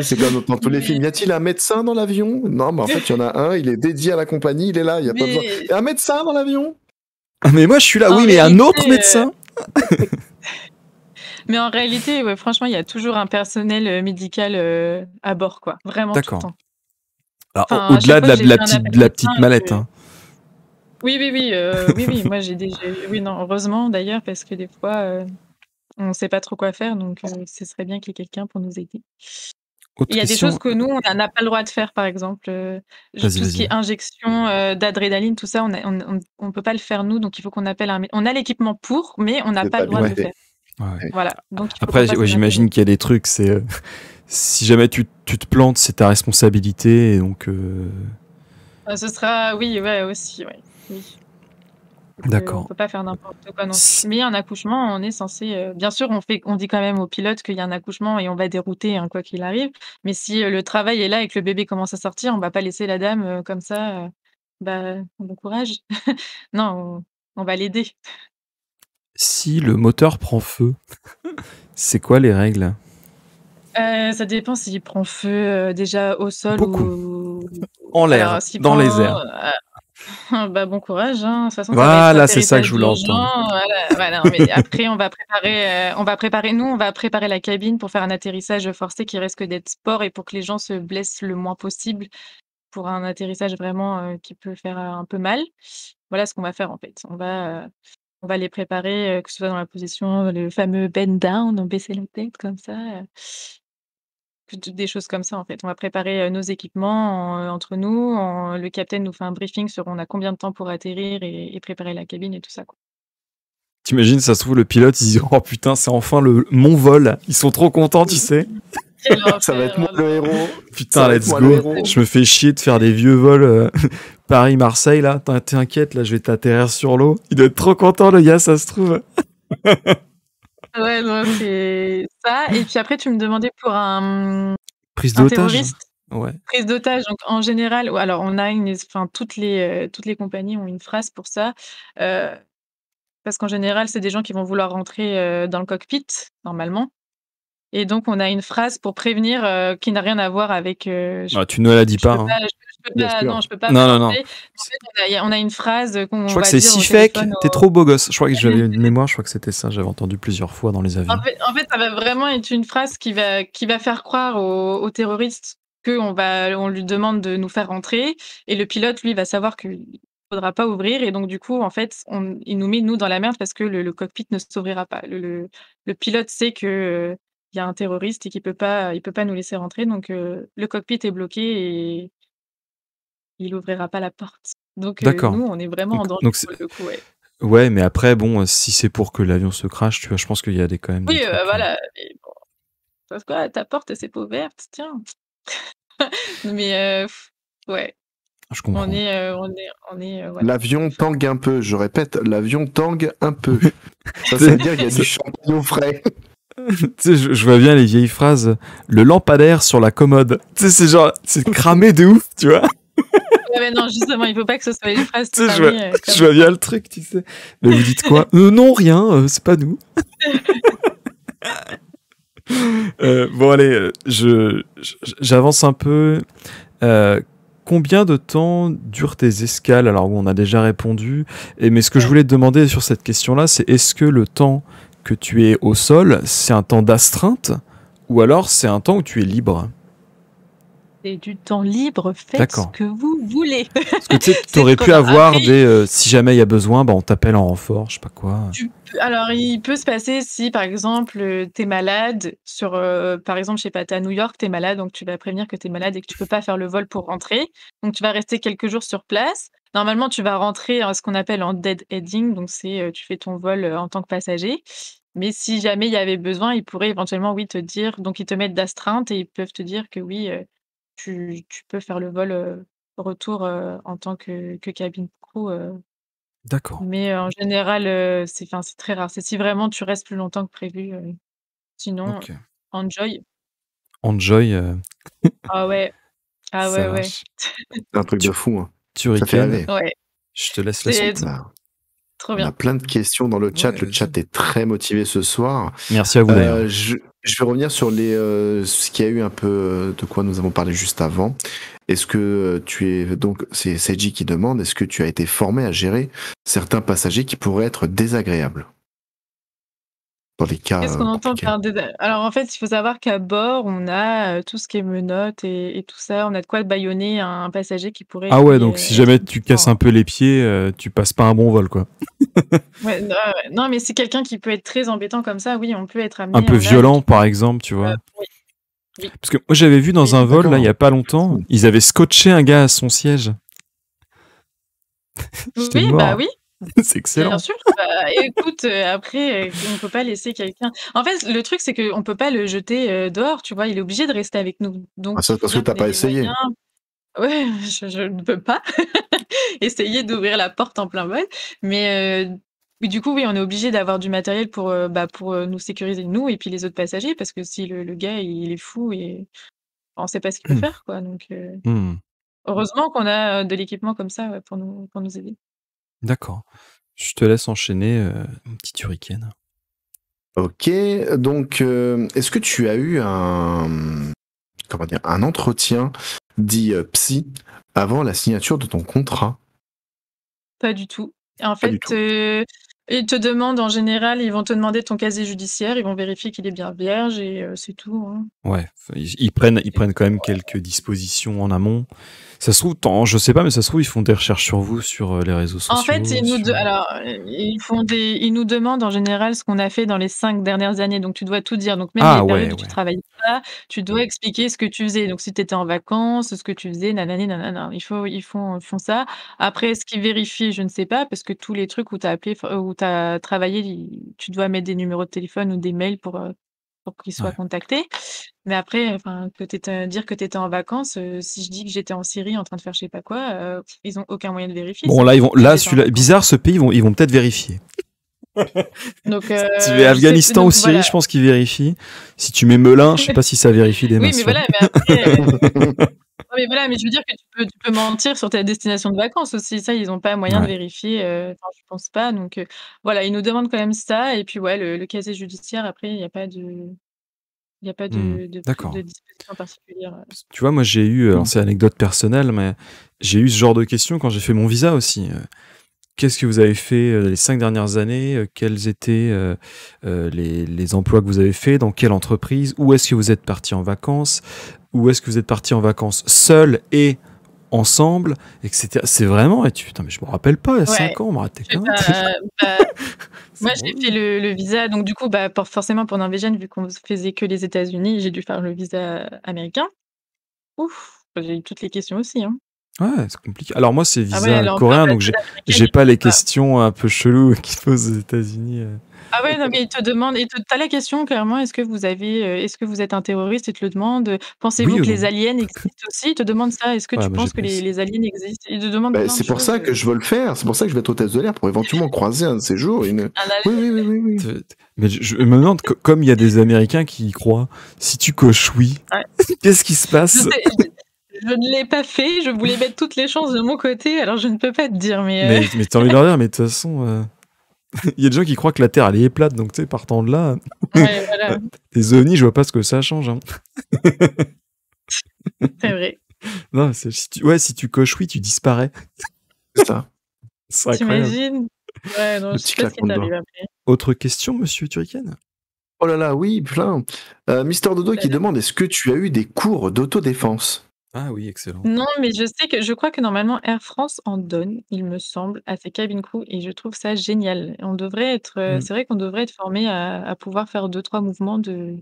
C'est comme dans tous les Mais, films. Y a-t-il un médecin dans l'avion? Non, mais en fait, il y en a un, il est dédié à la compagnie, il est là, il n'y a pas besoin. mais, Et un médecin dans l'avion? Mais moi, je suis là, en oui, mais un autre réalité, médecin. mais en réalité, ouais, franchement, il y a toujours un personnel médical à bord, quoi. Vraiment tout le D'accord. temps. Alors, Enfin, à au-delà chaque de fois que j'ai fait un appel de la médecin petite et mallette, que... hein. Oui, moi oui, non, heureusement d'ailleurs, parce que des fois, on sait pas trop quoi faire, donc ce serait bien qu'il y ait quelqu'un pour nous aider. Autre Il y a des choses question. que nous, on n'a pas le droit de faire, par exemple, Vas-y, tout ce qui vas-y. est injection d'adrénaline, tout ça, on peut pas le faire nous, donc il faut qu'on appelle on a l'équipement pour, mais on n'a C'est pas le droit de le Ouais. faire. Ouais. Voilà, donc il faut qu'on Après, fasse ouais, un appel j'imagine qu'il y a des trucs, c'est si jamais tu te plantes, c'est ta responsabilité, et donc Ce sera, oui, ouais, aussi, ouais, oui. On d'accord. peut pas faire n'importe quoi non plus. Si- Mais un accouchement, on est censé, bien sûr, on dit quand même au pilote qu'il y a un accouchement et on va dérouter, hein, quoi qu'il arrive. Mais si le travail est là et que le bébé commence à sortir, on va pas laisser la dame comme ça. Bah, bon courage. Non, on va l'aider. Si le moteur prend feu, c'est quoi les règles? Ça dépend s'il prend feu déjà au sol Beaucoup. ou. En l'air, Alors, s'il dans les prend. airs. Bah, bon courage, hein. De toute façon, ça va être Voilà, c'est ça que atterrissage je voulais entendre. d'urgence. Voilà. Mais après, on va préparer la cabine pour faire un atterrissage forcé qui risque d'être sport et pour que les gens se blessent le moins possible pour un atterrissage vraiment qui peut faire un peu mal. Voilà ce qu'on va faire en fait. On va les préparer, que ce soit dans la position, le fameux bend down, donc baisser la tête comme ça. Des choses comme ça, en fait. On va préparer, nos équipements entre nous. Le capitaine nous fait un briefing sur on a combien de temps pour atterrir et préparer la cabine et tout ça, quoi. T'imagines, ça se trouve, le pilote, il dit oh putain, c'est enfin mon vol. Ils sont trop contents, tu sais. Quel Ça va être moi enfer, le héros. Putain, Ça va être let's moi le go. héros. Je me fais chier de faire des vieux vols Paris-Marseille, là. T'inquiète, là, je vais t'atterrir sur l'eau. Il doit être trop content, le gars, ça se trouve. Ouais, non, c'est ça et puis après tu me demandais pour Prise un d'otage? terroriste, Ouais. prise d'otage, donc en général ou alors on a toutes les compagnies ont une phrase pour ça, heu, parce qu'en général, c'est des gens qui vont vouloir rentrer, dans le cockpit, normalement. Et donc, on a une phrase pour prévenir, qui n'a rien à voir avec, Ah, tu ne la dis pas, hein. je peux Bien pas sûr. non, je peux pas Non, non, non. balancer. En fait, on a une phrase Je qu'on crois que va c'est dire au Sifek, téléphone t'es au trop beau gosse. Je crois que j'avais une mémoire, je crois que c'était ça, j'avais entendu plusieurs fois dans les avions. en fait, ça va vraiment être une phrase qui va faire croire aux terroristes on lui demande de nous faire rentrer et le pilote, lui, va savoir qu'il faudra pas ouvrir et donc du coup, en fait, il nous met, nous, dans la merde parce que le cockpit ne s'ouvrira pas. Le pilote sait que, il y a un terroriste et il peut pas nous laisser rentrer donc le cockpit est bloqué et il ouvrira pas la porte. Donc D'accord. nous, on est vraiment en danger Donc pour le coup, ouais. ouais, mais après, bon, si c'est pour que l'avion se crache, tu vois, je pense qu'il y a quand même des Oui, trucs. voilà, mais bon, parce que ta porte, elle s'est pas ouverte, tiens. Mais ouais, Je comprends. voilà. L'avion tangue un peu, je répète, l'avion tangue un peu. Ça veut dire qu'il y a du champagne au frais. Tu sais, je vois bien les vieilles phrases. Le lampadaire sur la commode. Tu sais, c'est genre, c'est cramé de ouf, tu vois. Ouais, mais non, justement, il faut pas que ce soit une phrase Tu sais, cramée, comme je vois bien le truc, tu sais. Mais vous dites quoi? Non, rien, c'est pas nous. Bon, allez, j'avance un peu. Combien de temps durent tes escales? Alors, on a déjà répondu. Mais ce que je Ouais. voulais te demander sur cette question-là, c'est est-ce que le temps que tu es au sol, c'est un temps d'astreinte ou alors c'est un temps où tu es libre? C'est du temps libre, faites ce D'accord. que vous voulez. Parce que tu sais, C'est t'aurais trop pu bien. avoir Après, si jamais il y a besoin, bah, on t'appelle en renfort, je sais pas quoi. alors il peut se passer si, par exemple, tu es malade par exemple, je sais pas, tu es à New York, tu es malade, donc tu vas prévenir que tu es malade et que tu peux pas faire le vol pour rentrer. Donc tu vas rester quelques jours sur place. Normalement, tu vas rentrer en ce qu'on appelle en dead heading, donc tu fais ton vol, en tant que passager. Mais si jamais il y avait besoin, ils pourraient éventuellement, oui, te dire donc ils te mettent d'astreinte et ils peuvent te dire que oui, tu peux faire le vol, retour, en tant que cabine crew, D'accord. mais en général, c'est très rare. C'est si vraiment tu restes plus longtemps que prévu, sinon, Ok. Enjoy. Enjoy, Ah ouais. Ah ça ouais, ouais. marche. C'est un truc de fou. Hein. Ça fait Turrican, rêver. Ouais. je te laisse la C'est suite. On a, trop on a bien. plein de questions dans le chat. Ouais, Le vas-y. chat est très motivé ce soir. Merci à vous d'ailleurs. Je vais revenir sur ce qu'il y a eu un peu de quoi nous avons parlé juste avant. Est-ce que tu es donc c'est Seiji qui demande, est-ce que tu as été formé à gérer certains passagers qui pourraient être désagréables dans les cas Qu'est-ce qu'on entend compliqués? par alors en fait, il faut savoir qu'à bord, on a, tout ce qui est menottes et tout ça. On a de quoi bâillonner un passager qui pourrait, Ah ouais, lui, donc si être jamais un tu peu casses un peu les pieds, tu passes pas un bon vol, quoi. ouais, non, mais c'est quelqu'un qui peut être très embêtant comme ça, oui, on peut être Un amené peu là, violent, l'équipement par exemple, tu vois. oui, oui, Parce que moi, j'avais vu dans oui. un vol, là, D'accord. il y a pas longtemps, ils avaient scotché un gars à son siège. J'étais Oui, bah mort. oui, C'est bien excellent. sûr. Bah, écoute, après, on peut pas laisser quelqu'un en fait, le truc, c'est qu'on peut pas le jeter, dehors, tu vois? Il est obligé de rester avec nous. Ah, Donc ça, il faut parce que bien t'as qu'on ait pas les essayé. moyens. Ouais, je ne peux pas essayer d'ouvrir la porte en plein vol, mais oui, du coup, oui, on est obligé d'avoir du matériel pour nous sécuriser, nous et puis les autres passagers, parce que si le gars, il est fou et on sait pas ce qu'il peut faire, quoi, donc Hmm, heureusement qu'on a, de l'équipement comme ça, ouais, pour nous aider. d'accord. Je te laisse enchaîner, mon petit Turrican. Ok, donc est-ce que tu as eu comment dire, un entretien dit psy avant la signature de ton contrat? Pas du tout. En Pas du fait, tout. ils te demandent en général, ils vont te demander ton casier judiciaire, ils vont vérifier qu'il est bien vierge et c'est tout, hein. Ouais, ils prennent quand même quelques dispositions en amont. Ça se trouve, je sais pas, mais ça se trouve, ils font des recherches sur vous, sur les réseaux En fait, sociaux, sur... ils nous demandent en général ce qu'on a fait dans les 5 dernières années, donc tu dois tout dire. Donc même les Ah périodes ouais, où tu ouais. travaillais pas, tu dois expliquer ce que tu faisais. Donc si tu étais en vacances, ce que tu faisais, nanani nanana. Ils font ça. Après, ce qu'ils vérifient, je ne sais pas, parce que tous les trucs où tu as appelé, où tu as travaillé, tu dois mettre des numéros de téléphone ou des mails pour qu'ils soient Ouais. contactés. Mais après, enfin, dire que tu étais en vacances, si je dis que j'étais en Syrie en train de faire je sais pas quoi, ils ont aucun moyen de vérifier. Bon, S'ils là, trouvent que tu étais en celui-là, vacances. bizarre, ce pays, ils vont peut-être vérifier. Donc, Si tu mets je sais Afghanistan ou donc Syrie, voilà. je pense qu'ils vérifient. Si tu mets Melun, je sais pas si ça vérifie des Oui, masses. mais voilà, mais après, non, mais voilà, mais je veux dire que tu peux mentir sur ta destination de vacances aussi. Ça, ils ont pas moyen de Ouais. vérifier, enfin, je pense pas. Donc, voilà, ils nous demandent quand même ça et puis, ouais, le casier judiciaire, après, il y a pas D'accord. de disposition particulière. Tu vois, moi j'ai eu, alors c'est anecdote personnelle, mais j'ai eu ce genre de questions quand j'ai fait mon visa aussi. Qu'est-ce que vous avez fait les 5 dernières années? Quels étaient les emplois que vous avez fait? Dans quelle entreprise? Où est-ce que vous êtes parti en vacances? Où est-ce que vous êtes parti en vacances seul et ensemble, etc. C'est vraiment, et putain, mais je me rappelle pas, il y a Ouais, 5 ans, on m'a raté je quand sais même. pas, moi, C'est j'ai relou. fait le visa, donc du coup, forcément pour norvégienne, vu qu'on faisait que les États-Unis, j'ai dû faire le visa américain. Ouf! J'ai eu toutes les questions aussi, hein. Ouais, c'est compliqué. Alors moi, c'est Ah ouais, visa coréen, donc l'ambassade américaine, j'ai ils pas peuvent les pas. questions un peu cheloues qu'ils posent aux États-Unis. Ah ouais, non, mais ils te demandent tu as la question clairement: est-ce que vous êtes un terroriste? Ils te le demandent. Oui Pensez-vous ou que les non? aliens existent aussi? Ils te demandent ça. Est-ce que Ouais, tu moi j'ai penses que pas eu ça. les aliens existent? Ils te demandent Ben, plein de c'est pour choses, ça que je veux le faire. C'est pour ça que je vais être hôtesse de l'air pour éventuellement croiser un de ces jours. un Oui, alien. oui, oui, oui, oui. Mais je me demande, comme il y a des Américains qui y croient, si tu coches oui, Ouais. qu'est-ce qui se Je passe? sais, je ne l'ai pas fait, je voulais mettre toutes les chances de mon côté, alors je ne peux pas te dire, Mais t'as envie de leur dire, mais de toute façon, il y a des gens qui croient que la Terre elle est plate, donc tu sais, partant de là, ouais, voilà, les ovnis, je vois pas ce que ça change. Hein. c'est vrai. Non, si tu coches oui, tu disparais. C'est ça. C'est incroyable. Tu Ouais, non, Le je petit sais pas ce qui claquement de t'arrive doigts. après. Autre question, monsieur Turrican? Oh là là, oui, plein. Mister Dodo qui demande, est-ce que tu as eu des cours d'autodéfense? Ah oui, excellent. Non, mais je crois que normalement Air France en donne, il me semble, à ses cabin crew et je trouve ça génial. On devrait être, Mm. c'est vrai qu'on devrait être formé à pouvoir faire 2-3 mouvements de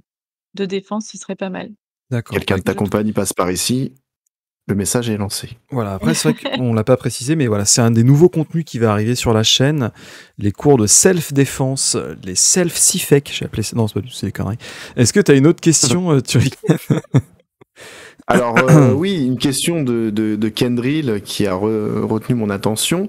défense, ce serait pas mal. D'accord. Quelqu'un de ta Je trouve. compagnie passe par ici, le message est lancé. Voilà, après c'est vrai qu'on l'a pas précisé, mais voilà, c'est un des nouveaux contenus qui va arriver sur la chaîne, les cours de self-défense, les self-CIFEC, j'ai appelé ça, non c'est pas du tout, c'est des conneries. Est-ce que tu as une autre question, Turrican? Alors oui, une question de Kendrill qui a retenu mon attention.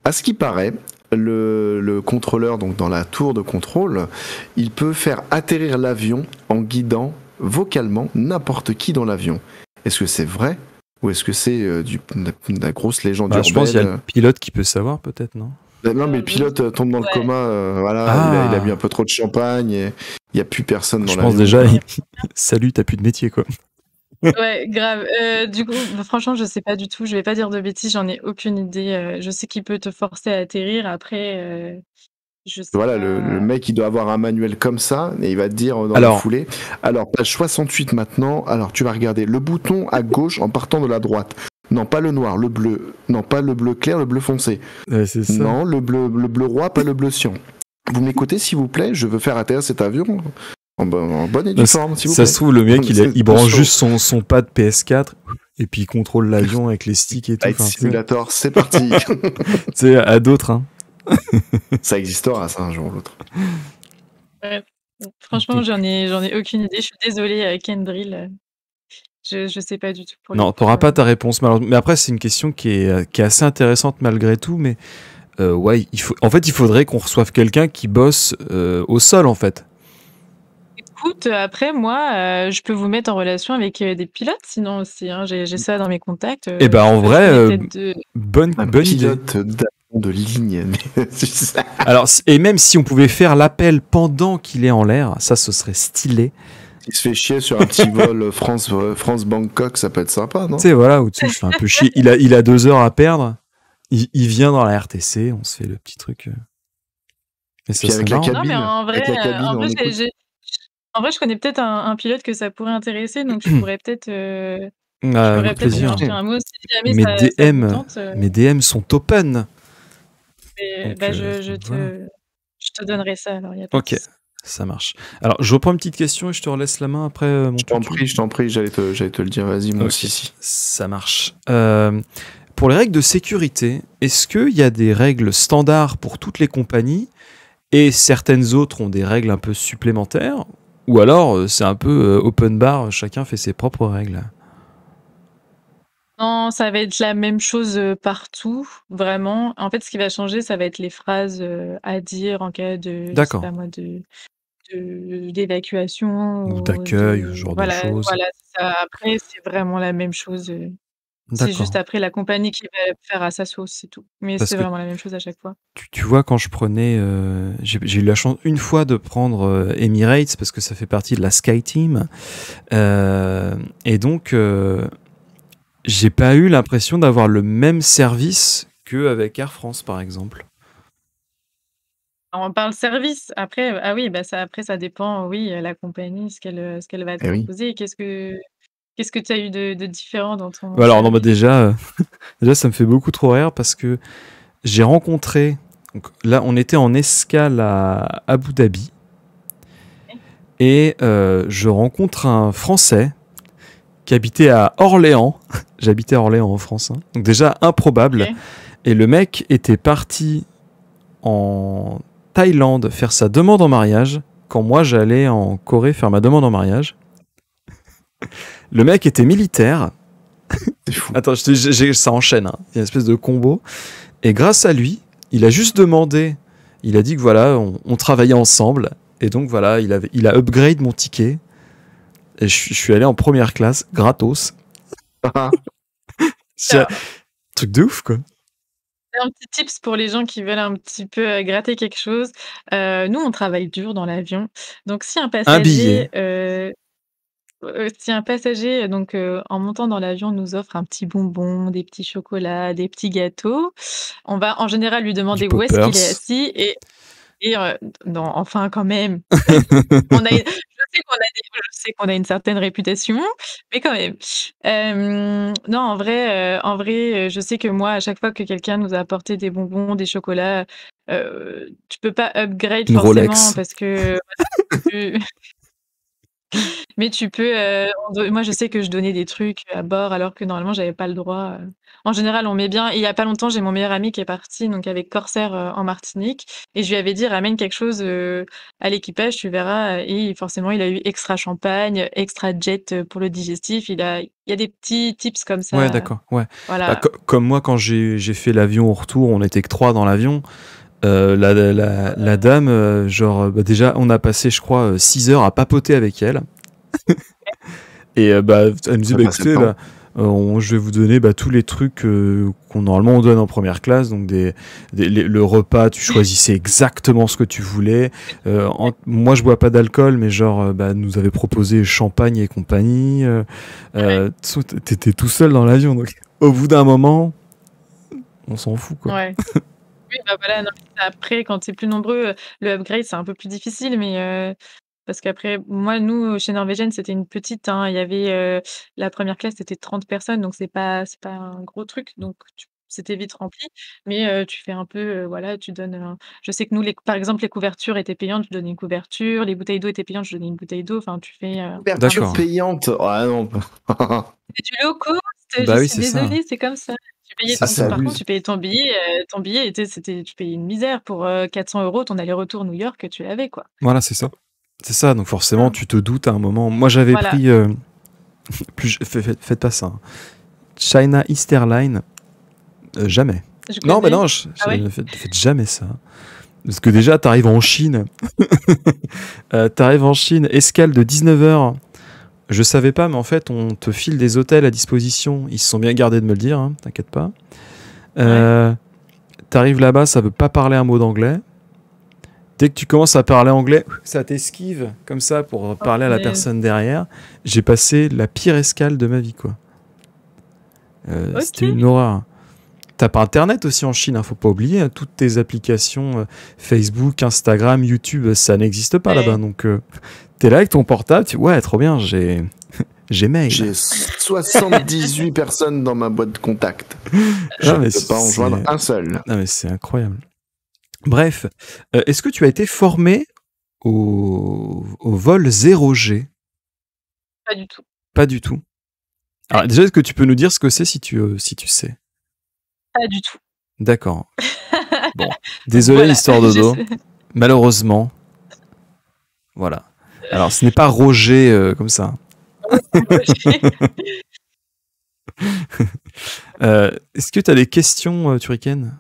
À ce qui paraît, le contrôleur, donc dans la tour de contrôle, il peut faire atterrir l'avion en guidant vocalement n'importe qui dans l'avion. Est-ce que c'est vrai ou est-ce que c'est de la grosse légende urbaine? Je pense qu'il y a le pilote qui peut savoir, peut-être, non? Non, mais le pilote tombe dans le coma, voilà, il a bu un peu trop de champagne et il n'y a plus personne dans l'avion. Je pense déjà, salut, t'as plus de métier, quoi. Ouais, grave. Du coup, franchement, je sais pas du tout. Je vais pas dire de bêtises, j'en ai aucune idée. Je sais qu'il peut te forcer à atterrir. Après, je sais Voilà, pas. le mec, il doit avoir un manuel comme ça et il va te dire dans la foulée. Alors, page 68 maintenant. Alors, tu vas regarder le bouton à gauche en partant de la droite. Non, pas le noir, le bleu. Non, pas le bleu clair, le bleu foncé. Ouais, c'est ça. Non, le bleu roi, pas le bleu cyan. Vous m'écoutez, s'il vous plaît? Je veux faire atterrir cet avion en bonne et due forme, s'il vous plaît. Ça se trouve, le mec, il branche juste son pad PS4 et puis il contrôle l'avion avec les sticks et tout. Flight Simulator, c'est parti. C'est à d'autres, hein. Ça existera, ça, un jour ou l'autre. Ouais. Franchement, j'en ai aucune idée. Je suis désolée, Kendrill. Je sais pas du tout. Non, t'auras pas ta réponse. Mais après, c'est une question qui est assez intéressante malgré tout. Mais ouais, en fait, il faudrait qu'on reçoive quelqu'un qui bosse au sol, en fait. Écoute, après, moi, je peux vous mettre en relation avec des pilotes, sinon aussi. Hein, j'ai ça dans mes contacts. Et ben, en vrai, bonne pilote idée. De ligne. Alors, et même si on pouvait faire l'appel pendant qu'il est en l'air, ça, ce serait stylé. Il se fait chier sur un petit vol France-Bangkok, ça peut être sympa, non? Tu sais, voilà, où tu fais un peu chier. Il a 2 heures à perdre. Il vient dans la RTC, on se fait le petit truc. Et puis avec la cabine. Non, mais en vrai, je connais peut-être un pilote que ça pourrait intéresser, donc je pourrais peut-être. Avec plaisir. Un mot si jamais mes DM sont open. Donc, je te donnerai ça alors. Y a pas ok, ça marche. Alors je reprends une petite question et je te relaisse la main après. Je t'en prie, j'allais te le dire. Vas-y, mon Sissi. Ça marche. Pour les règles de sécurité, est-ce qu'il y a des règles standards pour toutes les compagnies et certaines autres ont des règles un peu supplémentaires? Ou alors c'est un peu open bar, chacun fait ses propres règles? Non, ça va être la même chose partout, vraiment. En fait, ce qui va changer, ça va être les phrases à dire en cas de, je sais pas moi, d'évacuation ou d'accueil, ce genre de choses. Voilà, ça. Après, c'est vraiment la même chose. C'est juste après la compagnie qui va faire à sa sauce, c'est tout. Mais c'est vraiment la même chose à chaque fois. Tu vois, quand je prenais... j'ai eu la chance une fois de prendre Emirates parce que ça fait partie de la Sky Team. Et donc... j'ai pas eu l'impression d'avoir le même service qu'avec Air France, par exemple. On parle service. Après, après, ça dépend, oui, la compagnie, ce qu'elle va te proposer. Oui. Qu'est-ce que tu as eu de différent dans ton... Alors, non, déjà, ça me fait beaucoup trop rire parce que j'ai rencontré... Donc, là, on était en escale à Abu Dhabi. Et je rencontre un Français qui habitait à Orléans. J'habitais à Orléans en France. Hein. Donc déjà, improbable. Okay. Et le mec était parti en Thaïlande faire sa demande en mariage quand moi, j'allais en Corée faire ma demande en mariage. Le mec était militaire. C'est fou. Attends, ça enchaîne. Hein. Il y a une espèce de combo. Et grâce à lui, il a juste demandé. Il a dit que voilà, on travaillait ensemble. Et donc voilà, il a upgrade mon ticket. Et je suis allé en première classe, gratos. C'est un truc de ouf, quoi. Un petit tips pour les gens qui veulent un petit peu gratter quelque chose. Nous, on travaille dur dans l'avion. Donc, si un passager... si un passager, donc, en montant dans l'avion, nous offre un petit bonbon, des petits chocolats, des petits gâteaux, on va en général lui demander où est-ce qu'il est assis et non, enfin, quand même. Je sais qu'on a une certaine réputation, mais quand même. Non, en vrai, je sais que moi, à chaque fois que quelqu'un nous a apporté des bonbons, des chocolats, tu peux pas upgrade une forcément Rolex. parce que... Mais tu peux... moi, je sais que je donnais des trucs à bord alors que normalement, j'avais pas le droit. En général, on met bien... Il y a pas longtemps, j'ai mon meilleur ami qui est parti donc avec Corsair en Martinique et je lui avais dit, ramène quelque chose à l'équipage, tu verras. Et forcément, il a eu extra champagne, extra jet pour le digestif. Il y a des petits tips comme ça. Ouais, d'accord. Ouais. Voilà. Comme moi, quand j'ai fait l'avion au retour, on était que 3 dans l'avion. La dame, déjà, on a passé, je crois, 6 heures à papoter avec elle. Et bah, elle nous dit, Ça bah, passait écoutez, le là, je vais vous donner tous les trucs qu'on normalement on donne en première classe. Donc le repas, tu choisissais exactement ce que tu voulais. Moi, je bois pas d'alcool, mais genre, bah, nous avait proposé champagne et compagnie. T'étais tout seul dans l'avion, donc au bout d'un moment, on s'en fout, quoi. Ouais. Oui, bah, voilà, non, après, quand tu es plus nombreux, le upgrade, c'est un peu plus difficile, mais parce qu'après, moi, nous, chez Norvégienne, c'était une petite, hein, il y avait, la première classe, c'était 30 personnes, donc c'est pas un gros truc, donc c'était vite rempli. Mais tu fais un peu, voilà, tu donnes, je sais que nous, par exemple, les couvertures étaient payantes, je donnais une couverture, les bouteilles d'eau étaient payantes, je donnais une bouteille d'eau, enfin, tu fais, Couverture D'accord. payante. Ah non. c'est du low cost, Bah je oui, suis c'est ça. désolée, c'est comme ça. Tu payais C'est Ah, ton ça ça. par contre, abuse. tu payais ton billet tu payais une misère pour, 400 € ton aller-retour New York, tu l'avais, quoi. Voilà, c'est ça. C'est ça, donc forcément, Voilà. tu te doutes à un moment. Moi, j'avais Voilà. pris. Faites pas ça, hein. China Easterline, jamais. Je Non, mais connais. non, Ah ouais? faites jamais ça. Parce que déjà, t'arrives en Chine. T'arrives en Chine, escale de 19h. Je savais pas, mais en fait, on te file des hôtels à disposition. Ils se sont bien gardés de me le dire, hein, t'inquiète pas. T'arrives là-bas, ça veut pas parler un mot d'anglais. Dès que tu commences à parler anglais, ça t'esquive comme ça pour parler à la punaise. personne derrière. J'ai passé la pire escale de ma vie, quoi. C'était OK. une horreur. T'as pas internet aussi en Chine, hein, faut pas oublier, hein, toutes tes applications Facebook, Instagram, YouTube, ça n'existe pas là-bas. Ouais. Donc t'es là avec ton portable, ouais, trop bien, j'ai mail. J'ai 78 personnes dans ma boîte de contact. Je Non, ne mais peux pas en joindre un seul. Non, mais c'est incroyable. Bref, est-ce que tu as été formé au vol 0G? Pas du tout. Pas du tout. Alors déjà, est-ce que tu peux nous dire ce que c'est si tu sais? Pas du tout. D'accord. Bon, désolé, Voilà, histoire je dodo. sais. Malheureusement, voilà. Alors, ce n'est pas Roger comme ça. Est-ce que tu as des questions, Turrican?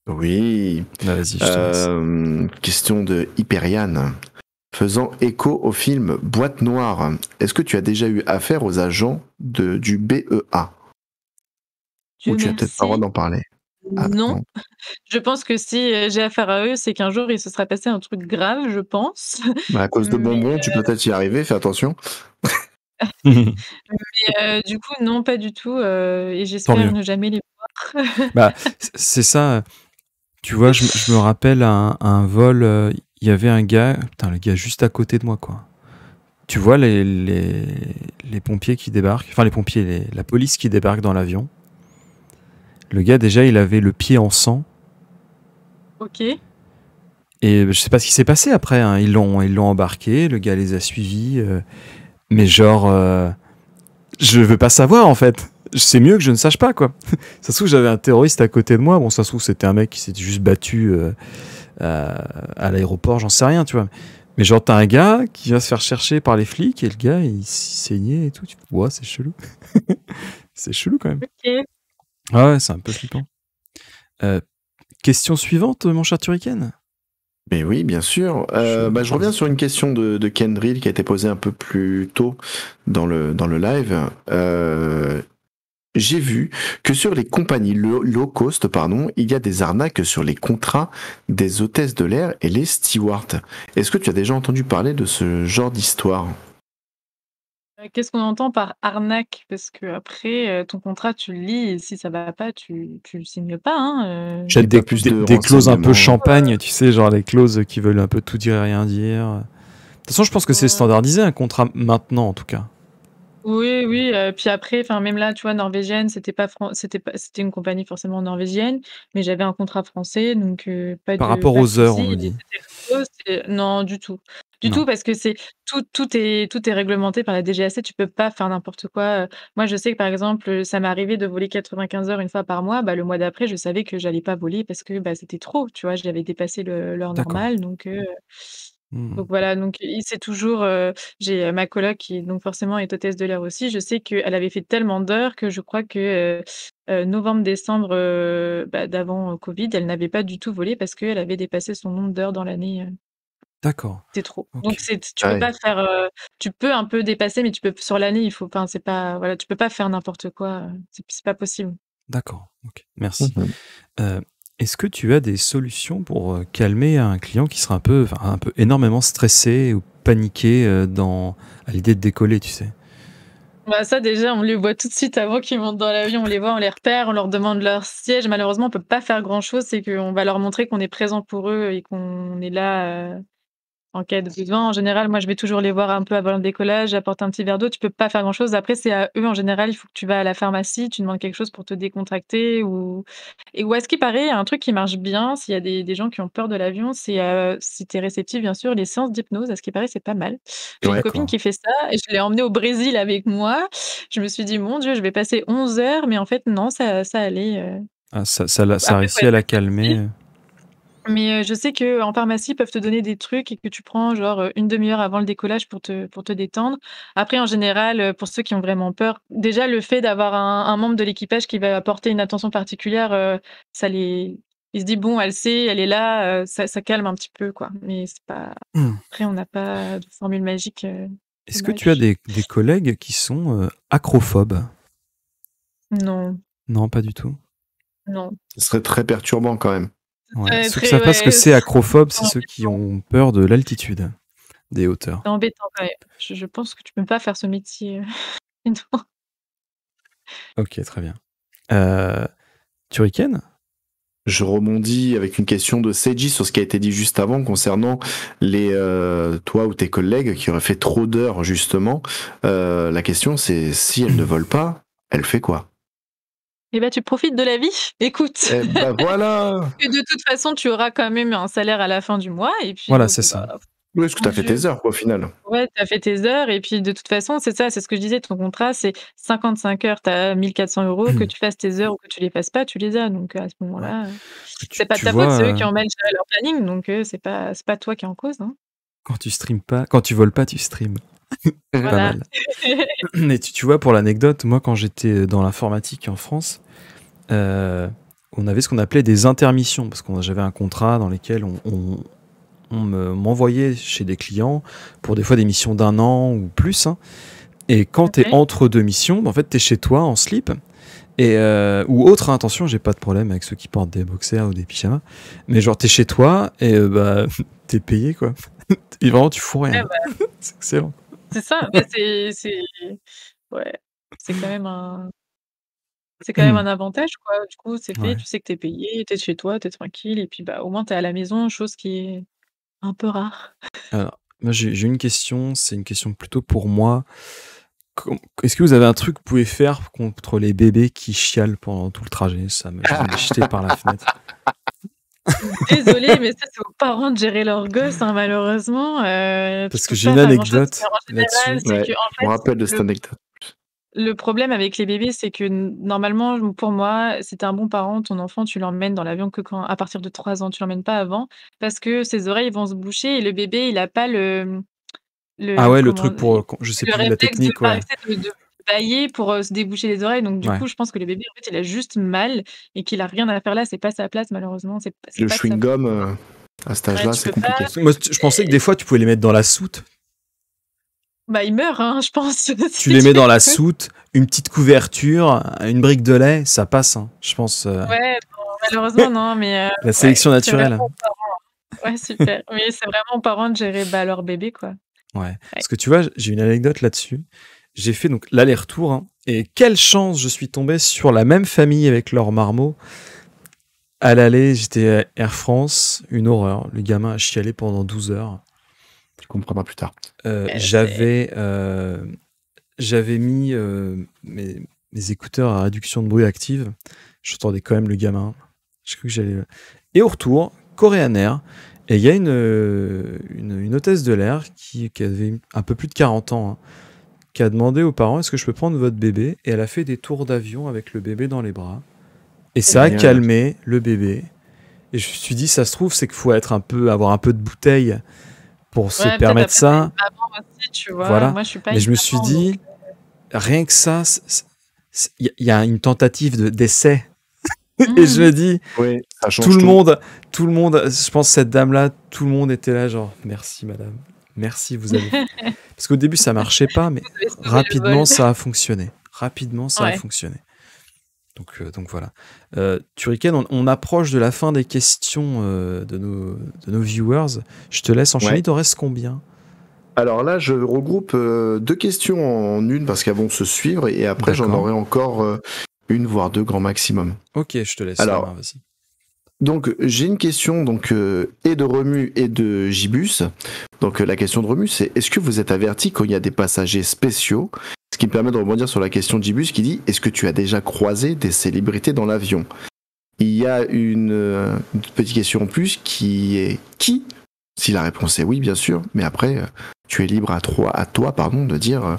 Oui. Ah, vas-y, je te laisse. Question de Hyperian. Faisant écho au film Boîte Noire, est-ce que tu as déjà eu affaire aux agents du BEA? Dieu Ou tu as peut-être pas le droit merci. d'en parler? Ah, Non. Je pense que si, j'ai affaire à eux, c'est qu'un jour, il se sera passé un truc grave, je pense. Bah, à cause de Mais bonbons, tu peux peut-être y arriver, fais attention. du coup, non, pas du tout, et Tant j'espère mieux. ne jamais les voir. Bah, c'est ça. Tu vois, je me rappelle un vol, il y avait un gars, putain, le gars juste à côté de moi, quoi. Tu vois les pompiers qui débarquent, enfin les pompiers, la police qui débarque dans l'avion. Le gars, déjà, il avait le pied en sang. OK. Et je sais pas ce qui s'est passé après, hein. Ils l'ont embarqué, le gars les a suivis. Mais genre, je veux pas savoir, en fait. C'est mieux que je ne sache pas, quoi. Ça se trouve, j'avais un terroriste à côté de moi. Bon, ça se trouve, c'était un mec qui s'était juste battu à l'aéroport, j'en sais rien, tu vois. Mais genre, t'as un gars qui vient se faire chercher par les flics et le gars, il saignait et tout. Tu vois, c'est chelou. C'est chelou, quand même. OK. Ah ouais, c'est un peu flippant. Question suivante, mon cher Turrican. Mais oui, bien sûr. Je reviens sur une question de Kendrill qui a été posée un peu plus tôt dans le live. J'ai vu que sur les compagnies low cost, il y a des arnaques sur les contrats des hôtesses de l'air et les stewards. Est-ce que tu as déjà entendu parler de ce genre d'histoire? Qu'est-ce qu'on entend par arnaque? Parce qu'après, ton contrat, tu le lis et si ça va pas, tu le signes pas, hein, J'ai pas plus de des clauses un peu renseignements. champagne, tu sais, genre les clauses qui veulent un peu tout dire et rien dire. De toute façon, je pense que c'est standardisé un contrat maintenant, en tout cas. Oui, oui, puis après, enfin, même là, tu vois, norvégienne, c'était une compagnie forcément norvégienne, mais j'avais un contrat français, donc Par rapport pas de aux heures, on souci. nous dit. C'était gratos, non, du tout. Du Non. tout, parce que c'est tout est réglementé par la DGAC, tu peux pas faire n'importe quoi. Moi, je sais que, par exemple, ça m'est arrivé de voler 95 heures une fois par mois, bah, le mois d'après, je savais que j'allais pas voler parce que, bah, c'était trop, tu vois? J'avais dépassé l'heure D'accord. normale, Hmm. donc voilà, donc il c'est toujours, j'ai, ma coloc qui donc forcément est hôtesse de l'air aussi. Je sais qu'elle avait fait tellement d'heures que je crois que, novembre-décembre, bah, d'avant, Covid, elle n'avait pas du tout volé parce qu'elle avait dépassé son nombre d'heures dans l'année. D'accord. C'est trop. Ok. Donc tu Ah peux ouais. pas faire. Tu peux un peu dépasser, mais tu peux sur l'année, il faut. Enfin, c'est pas. Voilà, tu peux pas faire n'importe quoi. C'est pas possible. D'accord. Ok. Merci. Mhm. Euh, Est-ce que tu as des solutions pour calmer un client qui sera un peu énormément stressé ou paniqué à l'idée de décoller, tu sais? Bah, ça déjà, on les voit tout de suite avant qu'ils montent dans l'avion. On les voit, on les repère, on leur demande leur siège. Malheureusement, on peut pas faire grand-chose. C'est qu'on va leur montrer qu'on est présent pour eux et qu'on est là. En cas de besoin, en général, moi, je vais toujours les voir un peu avant le décollage, j'apporte un petit verre d'eau. Tu peux pas faire grand-chose. Après, c'est à eux, en général, il faut que tu vas à la pharmacie, tu demandes quelque chose pour te décontracter ou à ce qui paraît, il y a un truc qui marche bien, s'il y a des gens qui ont peur de l'avion, c'est, si tu es réceptif, bien sûr, les séances d'hypnose. À ce qui paraît, c'est pas mal. J'ai une Ouais. copine D'accord. qui fait ça et je l'ai emmenée au Brésil avec moi. Je me suis dit: «Mon Dieu, je vais passer 11 heures», mais en fait, non, ça allait. Ah, ça a Après, faut réussi à être la réceptif. calmer. Mais je sais qu'en pharmacie, ils peuvent te donner des trucs et que tu prends genre, 1/2 heure avant le décollage pour te détendre. Après en général, pour ceux qui ont vraiment peur, déjà le fait d'avoir un membre de l'équipage qui va apporter une attention particulière, ça les il se dit: «Bon, elle sait, elle est là», ça calme un petit peu quoi. Mais c'est pas Hmm. après on n'a pas de formule magique, Est-ce que tu as dommage. des collègues qui sont acrophobes? Non, Non, pas du tout. non. Ce serait très perturbant quand même. Ouais. Très, Ceux qui très savent pas ce que ouais, c'est c'est acrophobe, c'est ceux qui embêtant, ont peur de l'altitude, des hauteurs. c'est embêtant quand même. Je pense que tu peux pas faire ce métier, non. Ok, très bien. Euh, Turrican? Je rebondis avec une question de Seiji sur ce qui a été dit juste avant concernant toi ou tes collègues qui auraient fait trop d'heures justement. La question c'est si elle ne vole pas, elle fait quoi? Eh ben, tu profites de la vie. Écoute, Eh ben voilà! que de toute façon, tu auras quand même un salaire à la fin du mois et puis Voilà, donc, c'est ça. bah, Oui, est-ce que mon tu as fait Dieu, tes heures quoi, au final? ouais, tu as fait tes heures et puis de toute façon, c'est ça, c'est ce que je disais, ton contrat, c'est 55 heures, tu as 1 400 €, que tu fasses tes heures ou que tu les fasses pas, tu les as donc à ce Ouais. moment-là, Parce que c'est pas de tu ta faute, vois, c'est eux qui ont mal géré leur planning donc c'est pas toi qui es en cause, hein. quand tu voles pas, tu streams. Pas Voilà. mal. Mais tu vois, pour l'anecdote, moi, quand j'étais dans l'informatique en France, euh, on avait ce qu'on appelait des intermissions, parce que j'avais un contrat dans lequel m'envoyait chez des clients pour des fois des missions d'1 an ou plus, hein. Et quand t'es OK. entre deux missions, bah, en fait, t'es chez toi en slip. Ou autre, hein, attention, j'ai pas de problème avec ceux qui portent des boxers ou des pyjamas. Mais genre, t'es chez toi et bah, t'es payé, quoi. Et vraiment, tu fous Ouais, rien. bah, C'est excellent. c'est ça, bah, c'est ouais, c'est quand même un c'est quand même un avantage, quoi. Du coup, c'est fait, Ouais. tu sais que tu es payé, tu es chez toi, tu es tranquille et puis, bah, au moins tu es à la maison, chose qui est un peu rare. Alors, moi, j'ai une question, c'est une question plutôt pour moi. Est-ce que vous avez un truc que vous pouvez faire contre les bébés qui chialent pendant tout le trajet? J'ai envie de les jeter par la fenêtre. Désolée, mais ça, c'est aux parents de gérer leurs gosses, hein, malheureusement, tu Parce que peux j'ai pas une faire grand-chose. anecdote Mais en général, là-dessus. c'est Ouais, qu'en je me fait, rappelle de cette le anecdote. le problème avec les bébés, c'est que normalement, pour moi, si tu es un bon parent, ton enfant, tu l'emmènes dans l'avion que quand à partir de 3 ans, tu l'emmènes pas avant parce que ses oreilles vont se boucher et le bébé, il a pas Ah le ouais, le comment truc le pour, je sais plus, la réflexe de technique, par ouais. de bâiller pour, se déboucher les oreilles donc du Ouais. coup, je pense que le bébé, en fait, il a juste mal et qu'il a rien à faire là, c'est pas sa place malheureusement, c'est Le pas de sa faute. chewing-gum, à cet Ouais, âge-là, tu c'est peux pas compliqué. Moi, je pensais que des fois, tu pouvais les mettre dans la soute. bah, il meurt, hein, je pense, Tu si les mets tu dans la pousses. soute, une petite couverture, une brique de lait, ça passe, hein. Je pense. Ouais, bon, malheureusement non, mais La ouais, sélection c'est vraiment naturelle. ouais, super. Oui, c'est vraiment aux parents de gérer, bah, leur bébé, quoi. Ouais. Ouais. Parce que tu vois, j'ai une anecdote là-dessus. J'ai fait donc l'aller-retour, hein, et quelle chance, je suis tombé sur la même famille avec leurs marmots. À l'aller, j'étais à Air France, une horreur. Le gamin a chialé pendant 12 heures. Tu comprendras plus tard. C'est J'avais mis mes écouteurs à réduction de bruit active. J'entendais quand même le gamin. J'ai cru que j'allais. Et au retour, Korean Air. Et il y a une hôtesse de l'air qui avait un peu plus de 40 ans, hein, qui a demandé aux parents: est-ce que je peux prendre votre bébé? Et elle a fait des tours d'avion avec le bébé dans les bras. Et ça a Génial. calmé le bébé. Et je me suis dit, ça se trouve, c'est qu'il faut avoir un peu de bouteille pour se ouais, peut-être permettre après tu ça. une maman aussi, tu vois? Voilà. Moi, je suis pas Mais une je me suis maman donc dit, rien que ça, il y a une tentative d'essai. Et je me dis, Oui, ça change tout le monde, je pense cette dame-là, tout le monde était là, genre, merci madame, merci, vous avez fait. Parce qu'au début, ça marchait pas, mais Vous avez sauvé le rapidement, vol. ça a fonctionné. Rapidement, ça a Ouais. fonctionné. Donc voilà. Turrican, on approche de la fin des questions de nos viewers. Je te laisse enchaîner. Ouais. Il t'en reste combien? Alors là, je regroupe 2 questions en une parce qu'elles vont se suivre et après j'en D'accord. aurai encore une voire 2 grand maximum. Ok, je te laisse Alors, la main, vas-y. Donc j'ai une question et de Remu et de Gibus. Donc la question de Remu, c'est est-ce que vous êtes averti quand il y a des passagers spéciaux? Ce qui me permet de rebondir sur la question de Gibus qui dit est-ce que tu as déjà croisé des célébrités dans l'avion? Il y a une petite question en plus qui est qui? Si la réponse est oui, bien sûr, mais après tu es libre à toi de dire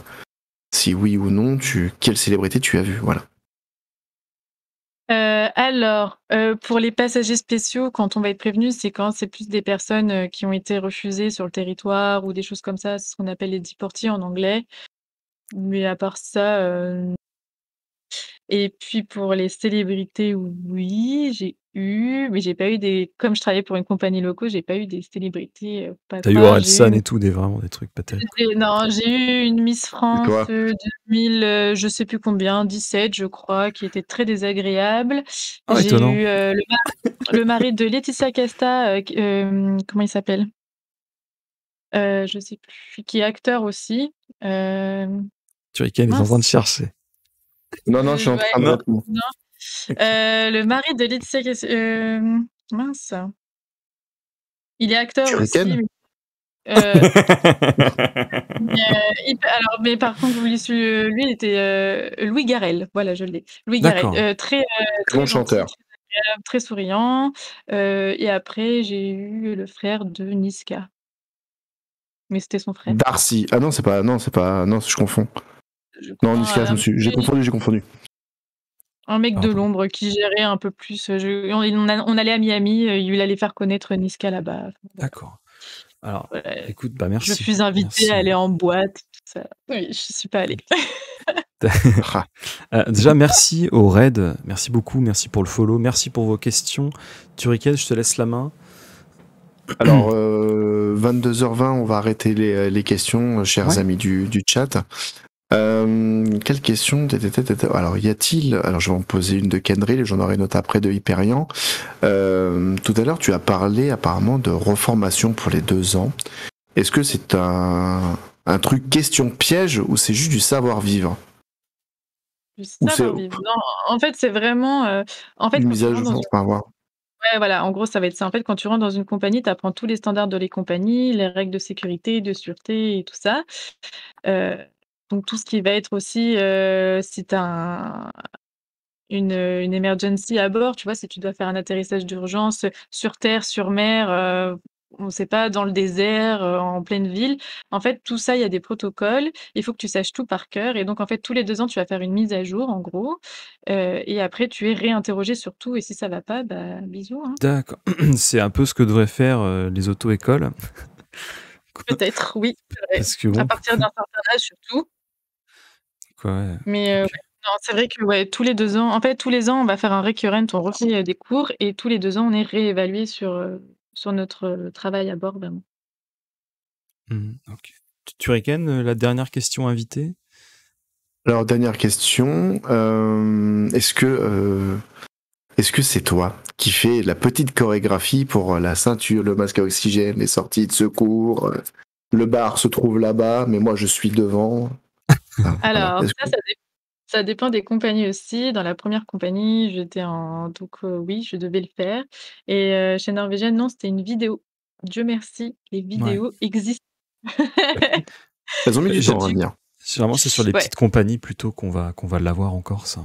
si oui ou non quelle célébrité tu as vu. Voilà. Alors, pour les passagers spéciaux, quand on va être prévenu, c'est quand c'est plus des personnes, qui ont été refusées sur le territoire ou des choses comme ça. C'est ce qu'on appelle les deportees en anglais. Mais à part ça, et puis pour les célébrités, oui, j'ai eu, mais j'ai pas eu comme je travaillais pour une compagnie loco, j'ai pas eu des célébrités, pas T'as eu top. J'ai Orelsan eu et tout, vraiment des trucs pas terribles. non, j'ai eu une Miss Et France, toi 2000, je sais plus combien, 17 je crois, qui était très désagréable. Ah, J'ai étonnant. eu, le mari de Laetitia Casta, comment il s'appelle? Je sais plus, qui est acteur aussi. Turrican est en train de Mince, chercher. Non, je suis en ouais, train de Non. répondre. non, le mari de Laetitia Casta, mince, il est acteur aussi, Turrican heu mais par contre, lui, il était Louis Garrel, voilà, je l'ai. Louis Garrel, D'accord. très, Très bon très gentil, chanteur. très agréable, très souriant. Et après, j'ai eu le frère de Niska, mais c'était son frère. Darcy. Ah non, non, je confonds. Je Non, crois, Niska, j'ai confondu. un mec de Pardon. l'ombre qui gérait un peu plus. On allait à Miami, il allait faire connaître Niska là-bas. Enfin, voilà. D'accord. Alors, Voilà. écoute, bah Je merci. suis invitée Merci. à aller en boîte, tout ça. Oui, je suis pas allée. Déjà, merci au raid. Merci beaucoup. Merci pour le follow. Merci pour vos questions. Turrican, je te laisse la main. Alors, 22h20, on va arrêter les questions, chers Ouais. amis du chat. Quelle question? Alors, y a-t-il... Alors, je vais en poser une de Kendrill et j'en aurai une autre après de Hyperion. Tout à l'heure, tu as parlé apparemment de reformation pour les 2 ans. Est-ce que c'est un truc question piège ou c'est juste du savoir-vivre? Du Ou c'est savoir-vivre. Non, en fait, c'est vraiment, en fait, une quand mise tu à rentres dans jour? une Enfin, voir. ouais, voilà, en gros, ça va être ça. En fait, quand tu rentres dans une compagnie, tu apprends tous les standards de les compagnies, les règles de sécurité, de sûreté et tout ça. Heu, donc tout ce qui va être aussi, si tu as une emergency à bord, tu vois? Si tu dois faire un atterrissage d'urgence, sur terre, sur mer, on sait pas, dans le désert, en pleine ville. En fait, tout ça, il y a des protocoles. Il faut que tu saches tout par cœur et donc en fait, tous les 2 ans, tu vas faire une mise à jour, en gros, et après tu es réinterrogé sur tout et si ça va pas, bah, bisous, hein. D'accord. C'est un peu ce que devraient faire les auto-écoles. Peut-être, oui, c'est vrai. Parce que À bon, partir d'un certain âge surtout. quoi, ouais. Mais Ok. ouais, non, c'est vrai que ouais, tous les 2 ans en fait, tous les ans, on va faire un recurrent, on refait, des cours et tous les 2 ans, on est réévalué sur notre, travail à bord, vraiment. Ok. Turrican, la dernière question invitée. Alors, dernière question. Est-ce que c'est toi qui fais la petite chorégraphie pour la ceinture, le masque à oxygène, les sorties de secours? Le bar se trouve là-bas, mais moi je suis devant. Enfin, voilà. Alors ça dépend des compagnies aussi. Dans la première compagnie, oui, je devais le faire et chez Norwegian, non, c'était une vidéo. Dieu merci, les Ouais. vidéos existent. Elles ont mis du J'ai- temps à venir. Généralement, c'est sur les Ouais. petites compagnies plutôt qu'on va l'avoir encore, ça.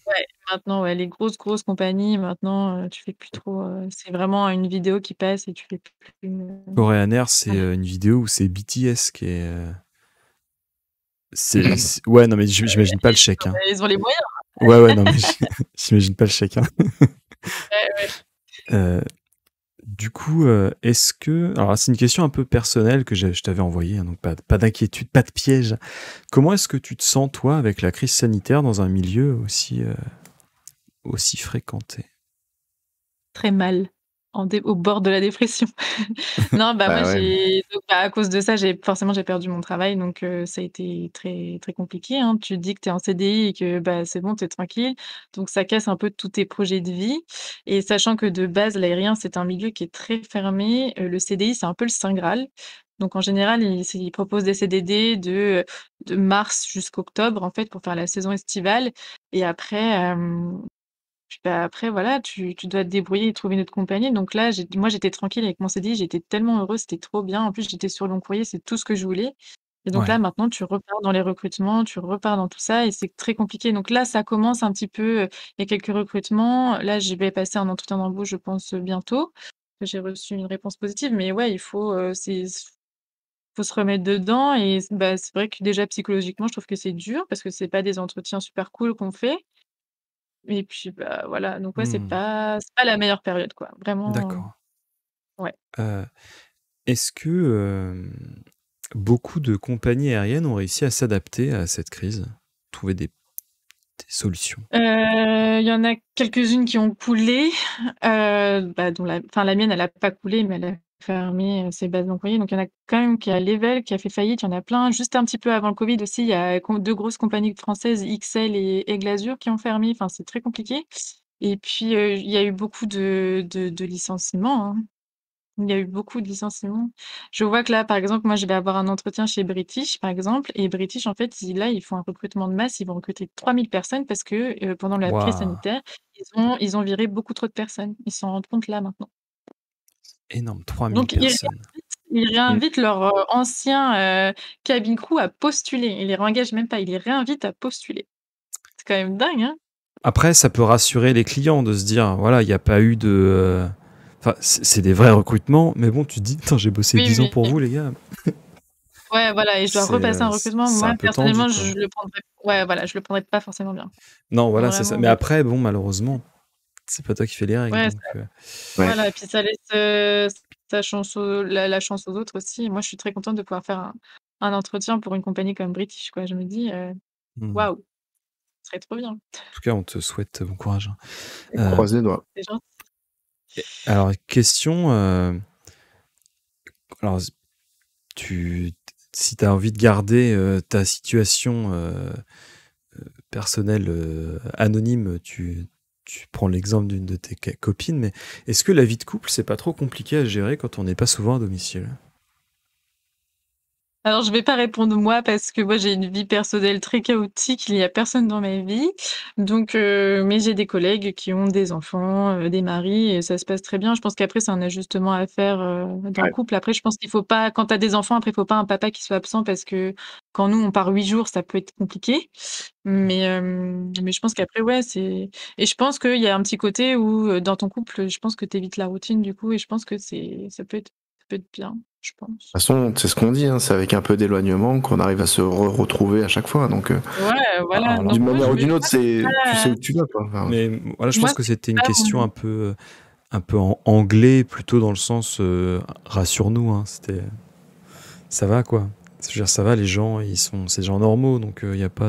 Ouais, maintenant, ouais, les grosses compagnies, maintenant, tu fais plus trop, c'est vraiment une vidéo qui passe et tu fais plus, Korean Air, c'est voilà. une vidéo où c'est BTS qui est. Ouais, non, mais j'imagine pas le chèque. Hein. Ils ont les moyens. Ouais, non, mais j'imagine pas le chèque. Hein. Ouais. Du coup, est-ce que. Alors, c'est une question un peu personnelle que je t'avais envoyée, hein, donc pas d'inquiétude, pas de piège. Comment est-ce que tu te sens, toi, avec la crise sanitaire dans un milieu aussi fréquenté? très mal, au bord de la dépression. Non, bah, moi, Bah ouais. à cause de ça, j'ai perdu mon travail, donc ça a été très, très compliqué, hein. Tu te dis que tu es en CDI et que, bah, c'est bon, tu es tranquille, donc ça casse un peu tous tes projets de vie et sachant que de base, l'aérien, c'est un milieu qui est très fermé, le CDI, c'est un peu le saint graal. Donc en général, ils proposent des CDD de mars jusqu'octobre, en fait, pour faire la saison estivale et après, puis, bah, après voilà, tu dois te débrouiller et trouver une autre compagnie. Donc là, moi, j'étais tranquille avec mon CDI, j'étais tellement heureuse, c'était trop bien. En plus, j'étais sur long courrier, c'est tout ce que je voulais. Et donc là, Ouais. maintenant, tu repars dans les recrutements, tu repars dans tout ça et c'est très compliqué. Donc là, ça commence un petit peu, il y a quelques recrutements. Là, je vais passer un entretien d'embauche, je pense, bientôt. J'ai reçu une réponse positive, mais ouais, faut se remettre dedans et bah, c'est vrai que déjà psychologiquement, je trouve que c'est dur parce que c'est pas des entretiens super cool qu'on fait. Et puis, bah, voilà, donc ouais, Hmm, c'est pas la meilleure période, quoi. Vraiment, d'accord. ouais. Euh, Est-ce que beaucoup de compagnies aériennes ont réussi à s'adapter à cette crise, trouver des solutions? Il y en a quelques-unes qui ont coulé, bah, dont la mienne, elle a pas coulé, mais elle a fermé, ses bases d'employés. Donc il y en a quand même qui a Level qui a fait faillite, il y en a plein. Juste un petit peu avant le covid aussi, il y a 2 grosses compagnies françaises, XL et Aigle Azur qui ont fermé. Enfin, c'est très compliqué. Et puis, il y a eu beaucoup de licenciements, hein. Il y a eu beaucoup de licenciements. Je vois que là, par exemple, moi, je vais avoir un entretien chez British, par exemple, et British, en fait, ils font un recrutement de masse. Ils vont recruter 3000 personnes parce que pendant la crise Waouh, sanitaire, ils ont viré beaucoup trop de personnes. Ils s'en rendent compte là maintenant. énorme, 3000 Donc, personnes. ils Mm. réinvitent leur ancien cabine crew à postuler. Ils les réengagent même pas, ils les réinvitent à postuler. C'est quand même dingue, hein? Après, ça peut rassurer les clients de se dire, voilà, il n'y a pas eu de... Enfin, c'est des vrais recrutements, mais bon, tu te dis, putain, j'ai bossé Oui, 10 ans oui. pour vous, les gars. Ouais, voilà, et je dois repasser un recrutement. C'est Moi, un peu tendu, personnellement, quoi. je le prendrais pas forcément bien. Non, voilà, c'est ça. Vraiment, Mais mais après, bon, malheureusement, c'est pas toi qui fais les règles, ouais. donc... Ouais. Voilà, et puis ça laisse, sa chance la chance aux autres aussi. Moi, je suis très contente de pouvoir faire un entretien pour une compagnie comme British, quoi. Je me dis, hmm. «Waouh, ce serait trop bien». En tout cas, on te souhaite bon courage, hein. Croise les doigts. C'est gentil. Alors, question... alors, tu... si tu as envie de garder ta situation personnelle anonyme, tu prends l'exemple d'une de tes copines, mais est-ce que la vie de couple, c'est pas trop compliqué à gérer quand on n'est pas souvent à domicile? Alors, je vais pas répondre moi parce que moi, j'ai une vie personnelle très chaotique, il y a personne dans ma vie. Donc mais j'ai des collègues qui ont des enfants, des maris et ça se passe très bien. Je pense qu'après, c'est un ajustement à faire, dans le Ouais. couple. Après, je pense qu'il faut pas quand tu as des enfants, après, il faut pas un papa qui soit absent parce que quand nous, on part 8 jours, ça peut être compliqué. Mais je pense qu'après, ouais, et je pense qu'il y a un petit côté où, dans ton couple, je pense que tu évites la routine du coup et je pense que ça peut être bien, je pense. De toute façon, c'est ce qu'on dit, hein, c'est avec un peu d'éloignement qu'on arrive à se retrouver à chaque fois. Donc, Ouais, voilà, Alors, donc d'une moi, manière je ou vais d'une autre, tu sais pas où tu vas, quoi. Enfin, mais voilà, je moi, pense que c'est c'était une pas question mon un peu en anglais, plutôt dans le sens rassure-nous, hein, c'était ça va quoi. Je veux dire, ça va, les gens, c'est des gens normaux, donc il n'y a pas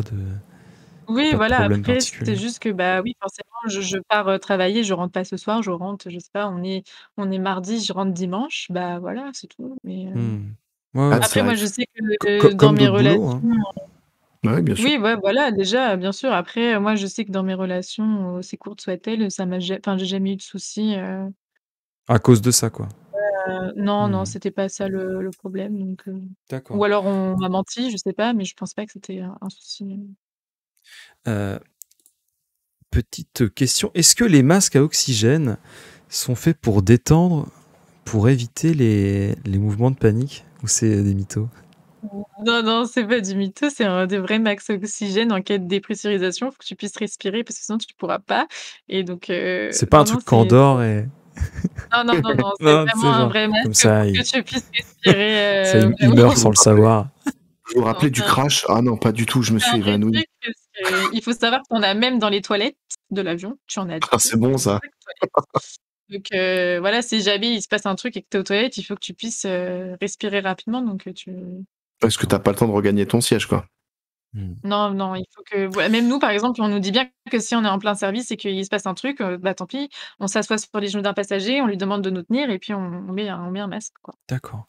oui, pas de voilà, problème après, particulier. c'est juste que, bah, oui, forcément, je pars, travailler, je rentre pas ce soir, je rentre, je sais pas, on est mardi, je rentre dimanche, bah, voilà, c'est tout, mais Hmm. Ouais, ouais. ah, c'est après, vrai. moi, je sais que, dans Comme mes d'autres boulots, relations hein. Ouais, bien sûr. oui, ouais, voilà, déjà, bien sûr, après, moi, je sais que dans mes relations, aussi courtes soient-elles, ça m'a ja enfin, j'ai jamais eu de soucis, À cause de ça, quoi. non, non, Hmm. c'était pas ça le problème, donc ou D'accord. alors on m'a menti, je sais pas, mais je pense pas que c'était un souci. Euh, Petite question, est-ce que les masques à oxygène sont faits pour détendre, pour éviter les mouvements de panique, ou c'est des mythos? Non, non, c'est pas du mytho, c'est un des vrais max oxygène en cas de dépressurisation. Faut que tu puisses respirer parce que sinon tu pourras pas et donc C'est pas un non, non, truc qu'on dort et... non, non, non, non, c'est Non, tu sais, vraiment un genre, vrai comme masque ça, pour que tu puisses respirer, il vraiment. meurt Je sans vous le rappelais, savoir. je vous Non, rappelais du crash. Ah non, pas du tout, je me c'est un suis vrai évanoui. truc parce que il faut savoir que tu en as même dans les toilettes de l'avion, tu en as Ah, dedans, c'est bon dans ça. chaque toilette. Donc voilà, si jamais il se passe un truc et que tu es aux toilettes, il faut que tu puisses, respirer rapidement donc tu Parce que t'as pas le temps de regagner ton siège, quoi. Non, non, il faut que même nous, par exemple, on nous dit bien que si on est en plein service et qu'il se passe un truc, bah, tant pis, on s'assoit sur les genoux d'un passager, on lui demande de nous tenir et puis on met un masque, quoi. D'accord.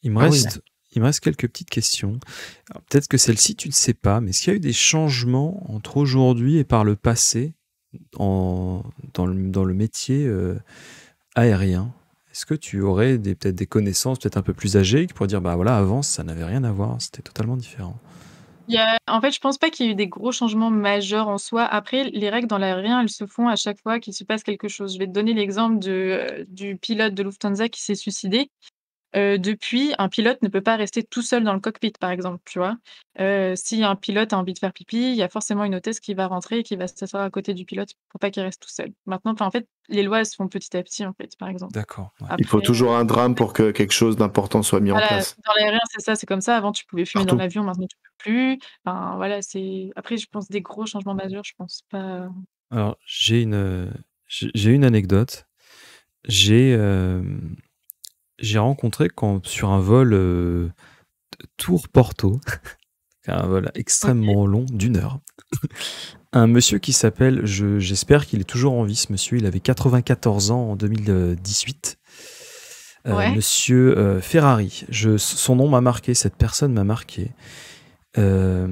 Il me Ah oui. reste, il me reste quelques petites questions. Alors, peut-être que celle-ci, tu ne sais pas, mais est-ce qu'il y a eu des changements entre aujourd'hui et par le passé dans le métier aérien? Est-ce que tu aurais peut-être des connaissances peut-être un peu plus âgées qui pourraient dire, bah voilà, avant, ça n'avait rien à voir, c'était totalement différent. En fait, je pense pas qu'il y ait eu des gros changements majeurs en soi. Après, les règles dans l'aérien, elles se font à chaque fois qu'il se passe quelque chose. Je vais te donner l'exemple du pilote de Lufthansa qui s'est suicidé. Depuis, un pilote ne peut pas rester tout seul dans le cockpit, par exemple, tu vois? Si un pilote a envie de faire pipi, il y a forcément une hôtesse qui va rentrer et qui va s'asseoir à côté du pilote pour pas qu'il reste tout seul. Maintenant, enfin, en fait, les lois, elles se font petit à petit, en fait, par exemple. D'accord. Ouais. Il faut Après, toujours un drame pour que quelque chose d'important soit mis en voilà, place. dans l'aérien, c'est ça, c'est comme ça. Avant, tu pouvais fumer dans Partout. l'avion, maintenant tu peux plus. Enfin, voilà, après, je pense des gros changements majeurs, je pense pas. Alors, j'ai une anecdote. J'ai rencontré sur un vol Tours-Porto, un vol OK. extrêmement long d'une heure, un monsieur qui s'appelle, j'espère qu'il est toujours en vie, ce monsieur, il avait 94 ans en 2018. Ouais. Monsieur Ferrari, son nom m'a marqué, cette personne m'a marqué. Euh,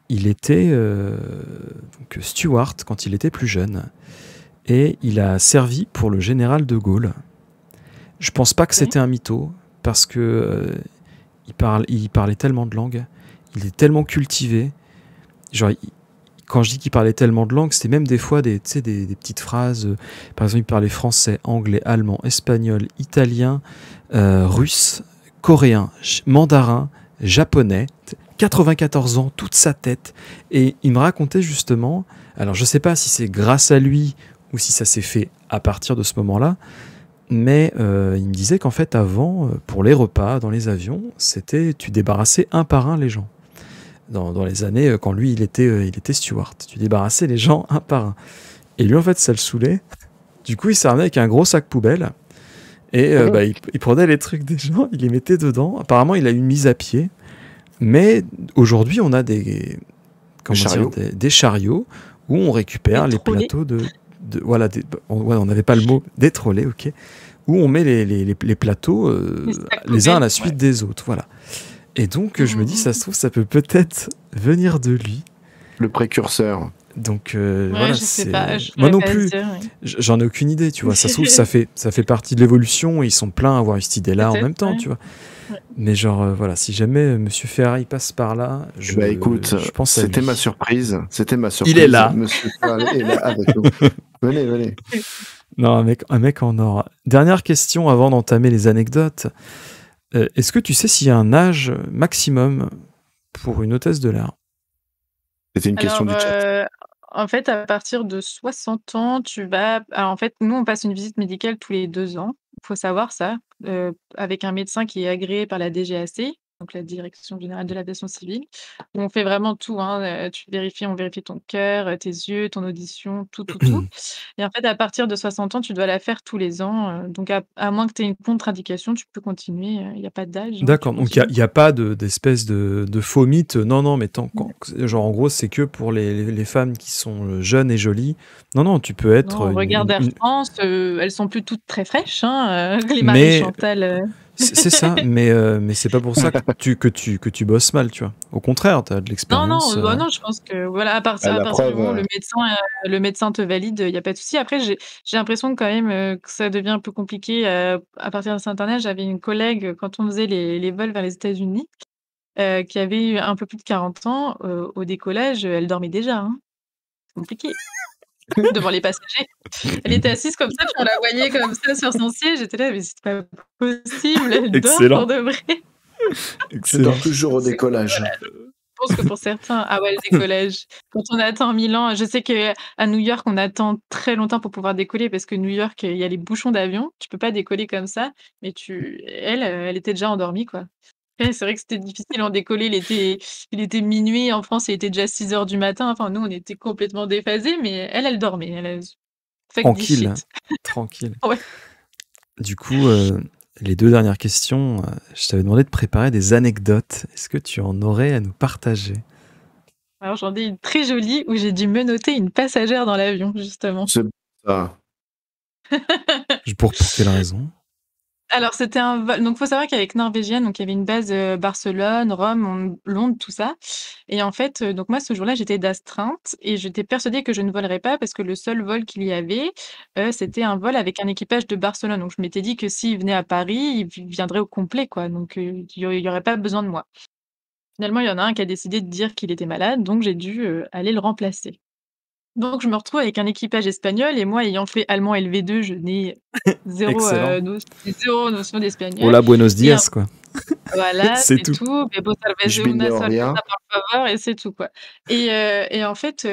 il était donc steward quand il était plus jeune et il a servi pour le général de Gaulle. Je pense pas que OK. c'était un mytho parce que il parlait tellement de langues, il est tellement cultivé. Genre, quand je dis qu'il parlait tellement de langues, c'était même des fois des petites phrases. Par exemple, il parlait français, anglais, allemand, espagnol, italien, russe, coréen, mandarin, japonais. 94 ans, toute sa tête. Et il me racontait justement, alors je sais pas si c'est grâce à lui ou si ça s'est fait à partir de ce moment-là, mais il me disait qu'en fait avant, pour les repas dans les avions, c'était tu débarrassais un par un les gens. Dans les années quand lui il était steward, tu débarrassais les gens un par un. Et lui en fait ça le saoulait. Du coup il s'est ramené avec un gros sac poubelle et bah, il prenait les trucs des gens, il les mettait dedans. Apparemment il a une mise à pied, mais aujourd'hui on a des chariots. des chariots où on récupère Des les trolley. plateaux voilà on n'avait pas le mot des trolley, ok, où on met les plateaux Les sacs les uns à poubelles. la suite Ouais. des autres, voilà. Et donc je me dis, ça se Mmh. trouve, ça peut peut-être venir de lui. Le précurseur. Donc Ouais, voilà, je sais pas, je moi saurais non pas plus, dire, ouais. j'en ai aucune idée, tu vois. Ça se trouve, ça fait partie de l'évolution et ils sont pleins à avoir eu cette idée-là en Peut-être, même temps, ouais. tu vois. Ouais. Mais genre, voilà, si jamais Monsieur Ferrari passe par là, Bah écoute, je pense à c'était lui. ma surprise. C'était ma surprise. Il est là. Monsieur Ferrari est là avec nous. Venez, venez. Non, un mec en or. Dernière question avant d'entamer les anecdotes. Est-ce que tu sais s'il y a un âge maximum pour une hôtesse de l'air? C'était une question Alors, du chat. en fait, à partir de 60 ans, alors, en fait, nous, on passe une visite médicale tous les 2 ans. Il faut savoir ça, avec un médecin qui est agréé par la DGAC, donc la Direction générale de l'aviation civile. On fait vraiment tout, hein, on vérifie ton cœur, tes yeux, ton audition, tout, tout, tout. Et en fait, à partir de 60 ans, tu dois la faire tous les ans, donc à moins que tu aies une contre-indication, tu peux continuer, il y a pas d'âge, hein, tu D'accord, donc il continues. n'y a pas d'espèce de faux mythe. Non, non, mais genre en gros, c'est que pour les femmes qui sont jeunes et jolies. Non, non, tu peux être Non, regarde Air France, elles sont plus toutes très fraîches, hein, les Marie Mais Chantal. c'est ça, mais c'est pas pour ça que tu bosses mal, tu vois. Au contraire, tu as de Non, non, l'expérience. bah, non, je pense que voilà, à Ah, la partir du moment où preuve, le médecin te valide, il y a pas de souci. Après, j'ai l'impression quand même, que ça devient un peu compliqué, à partir d'un certain âge. J'avais une collègue, quand on faisait les vols vers les États-Unis, qui avait eu un peu plus de 40 ans, au décollage, elle dormait déjà, hein. C'est compliqué, devant les passagers. Elle était assise comme ça, puis on la voyait comme ça sur son siège. J'étais là: «Mais c'est pas possible, elle dort pour Excellent, de vrai». je excellent. dors toujours au C'est décollage. voilà, je pense que pour certains le décollage. Quand on attend 1000 ans, je sais qu'à New York, on attend très longtemps pour pouvoir décoller parce que New York, il y a les bouchons d'avion. Tu peux pas décoller comme ça, mais elle était déjà endormie, quoi. Après, c'est vrai que c'était difficile en décoller, il était minuit, en France, il était déjà 6 heures du matin. Enfin, nous, on était complètement déphasés, mais elle dormait. Elle a fuck this Tranquille, shit. tranquille. Ouais. Du coup, les deux dernières questions, je t'avais demandé de préparer des anecdotes. Est-ce que tu en aurais à nous partager? Alors j'en ai une très jolie où j'ai dû menotter une passagère dans l'avion, justement. C'est ça. Pour quelle raison? Alors c'était un vol donc faut savoir qu'avec Norvégienne, donc il y avait une base, Barcelone, Rome, Londres, tout ça et en fait, donc moi ce jour-là, j'étais d'astreinte et j'étais persuadée que je ne volerais pas parce que le seul vol qu'il y avait, c'était un vol avec un équipage de Barcelone. Donc je m'étais dit que s'il venait à Paris, il viendrait au complet quoi, donc il y aurait pas besoin de moi. Finalement, il y en a un qui a décidé de dire qu'il était malade, donc j'ai dû, aller le remplacer. Donc je me retrouve avec un équipage espagnol et moi ayant fait allemand LV2, je n'ai Excellent. 0 notion d'espagnol Hola, buenos et dias, quoi. voilà, C'est c'est tout. tout. Bebo Je salvez una m'ignore rien. cerveza por favor et c'est tout, quoi et en fait,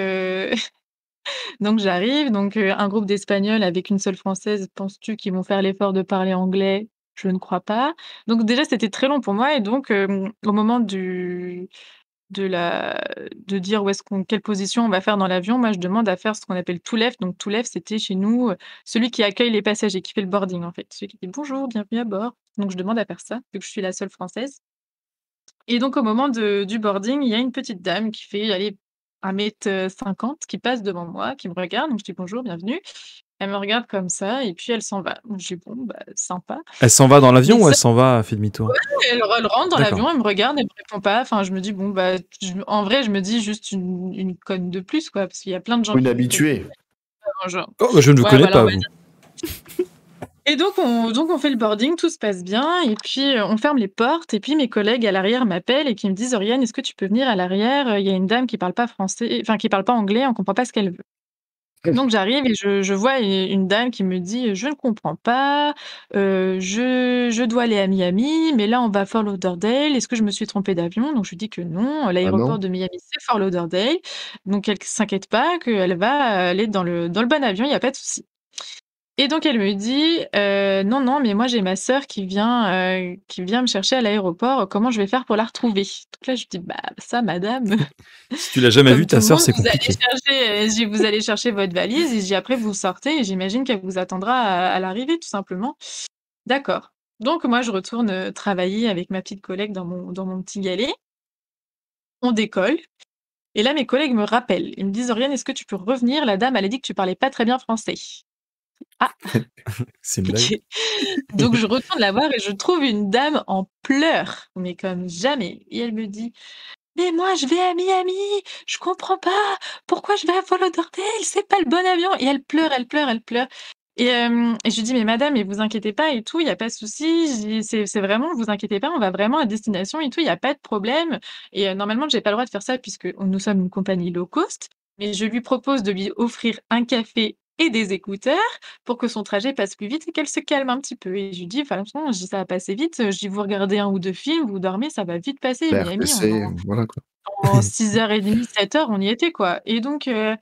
donc j'arrive, donc un groupe d'Espagnols avec une seule Française, penses-tu qu'ils vont faire l'effort de parler anglais? Je ne crois pas. Donc déjà, c'était très long pour moi et donc au moment de dire où est-ce qu'on quelle position on va faire dans l'avion, moi je demande à faire ce qu'on appelle to left. Donc to left, c'était chez nous, celui qui accueille les passagers, qui fait le boarding en fait. Celui qui dit: «Bonjour, bienvenue à bord». Donc je demande à faire ça, vu que je suis la seule française et donc au moment du boarding, il y a une petite dame qui fait, allez, 1 m 50 qui passe devant moi, qui me regarde, donc je dis: «Bonjour, bienvenue». Elle me regarde comme ça et puis elle s'en va. Donc je dis: «Bon, bah, sympa». Elle s'en va dans l'avion Mais ou elle ça s'en va, elle fait demi-tour? elle rentre dans D'accord. l'avion, elle me regarde, elle me répond pas. Enfin, je me dis: «Bon, bah», en vrai, je me dis: «Juste une conne de plus, quoi», parce qu'il y a plein de gens Une qui font quelque habituée. genre. Oh, bah, je ne vous Ouais, connais voilà, on pas, va vous. dire et donc on fait le boarding, tout se passe bien et puis, on ferme les portes et puis mes collègues à l'arrière m'appellent et qui me disent: «Oriane, est-ce que tu peux venir à l'arrière? Il y a une dame qui parle pas français, enfin qui parle pas anglais, on comprend pas ce qu'elle veut». Donc j'arrive et je vois une dame qui me dit: «Je ne comprends pas, je dois aller à Miami, mais là on va à Fort Lauderdale. Est-ce que je me suis trompée d'avion?» Donc je lui dis que non, Ah l'aéroport non? de Miami, c'est Fort Lauderdale, donc elle s'inquiète pas, qu'elle va aller dans le bon avion, il y a pas de souci. Et donc elle me dit: Non, non, mais moi j'ai ma sœur qui vient me chercher à l'aéroport, comment je vais faire pour la retrouver?» Donc là je dis: «Bah ça madame, Si tu l'as jamais vue, comme tout ta le sœur, monde, c'est vous allez compliqué. chercher, je dis: «Vous allez chercher votre valise» et je dis: «Après vous sortez et j'imagine qu'elle vous attendra à l'arrivée tout simplement». D'accord. Donc moi je retourne, travailler avec ma petite collègue dans mon petit galet. On décolle et là mes collègues me rappellent. Ils me disent: «Oriane, est-ce que tu peux revenir? La dame elle a dit que tu parlais pas très bien français». Ah! C'est une blague? OK. Donc je retourne la voir et je trouve une dame en pleurs, mais comme jamais et elle me dit: «Mais moi je vais à Miami, je comprends pas, pourquoi je vais à Fort Lauderdale? C'est pas le bon avion» et elle pleure, elle pleure, elle pleure et je lui dis: «Mais madame, mais vous inquiétez pas et tout, il y a pas de souci». Je dis: «C'est vraiment vous inquiétez pas, on va vraiment à destination et tout, il y a pas de problème et normalement j'ai pas le droit de faire ça puisque nous sommes une compagnie low cost». Mais je lui propose de lui offrir un café et des écouteurs pour que son trajet passe plus vite et qu'elle se calme un petit peu et je lui dis: «Enfin, de toute façon», je dis: «Ça va passer vite», je dis: «Vous regardez 1 ou 2 films, vous dormez, ça va vite passer. La Miami, en RTC, voilà quoi. en 6h30, 7h, on y était, quoi» et donc elle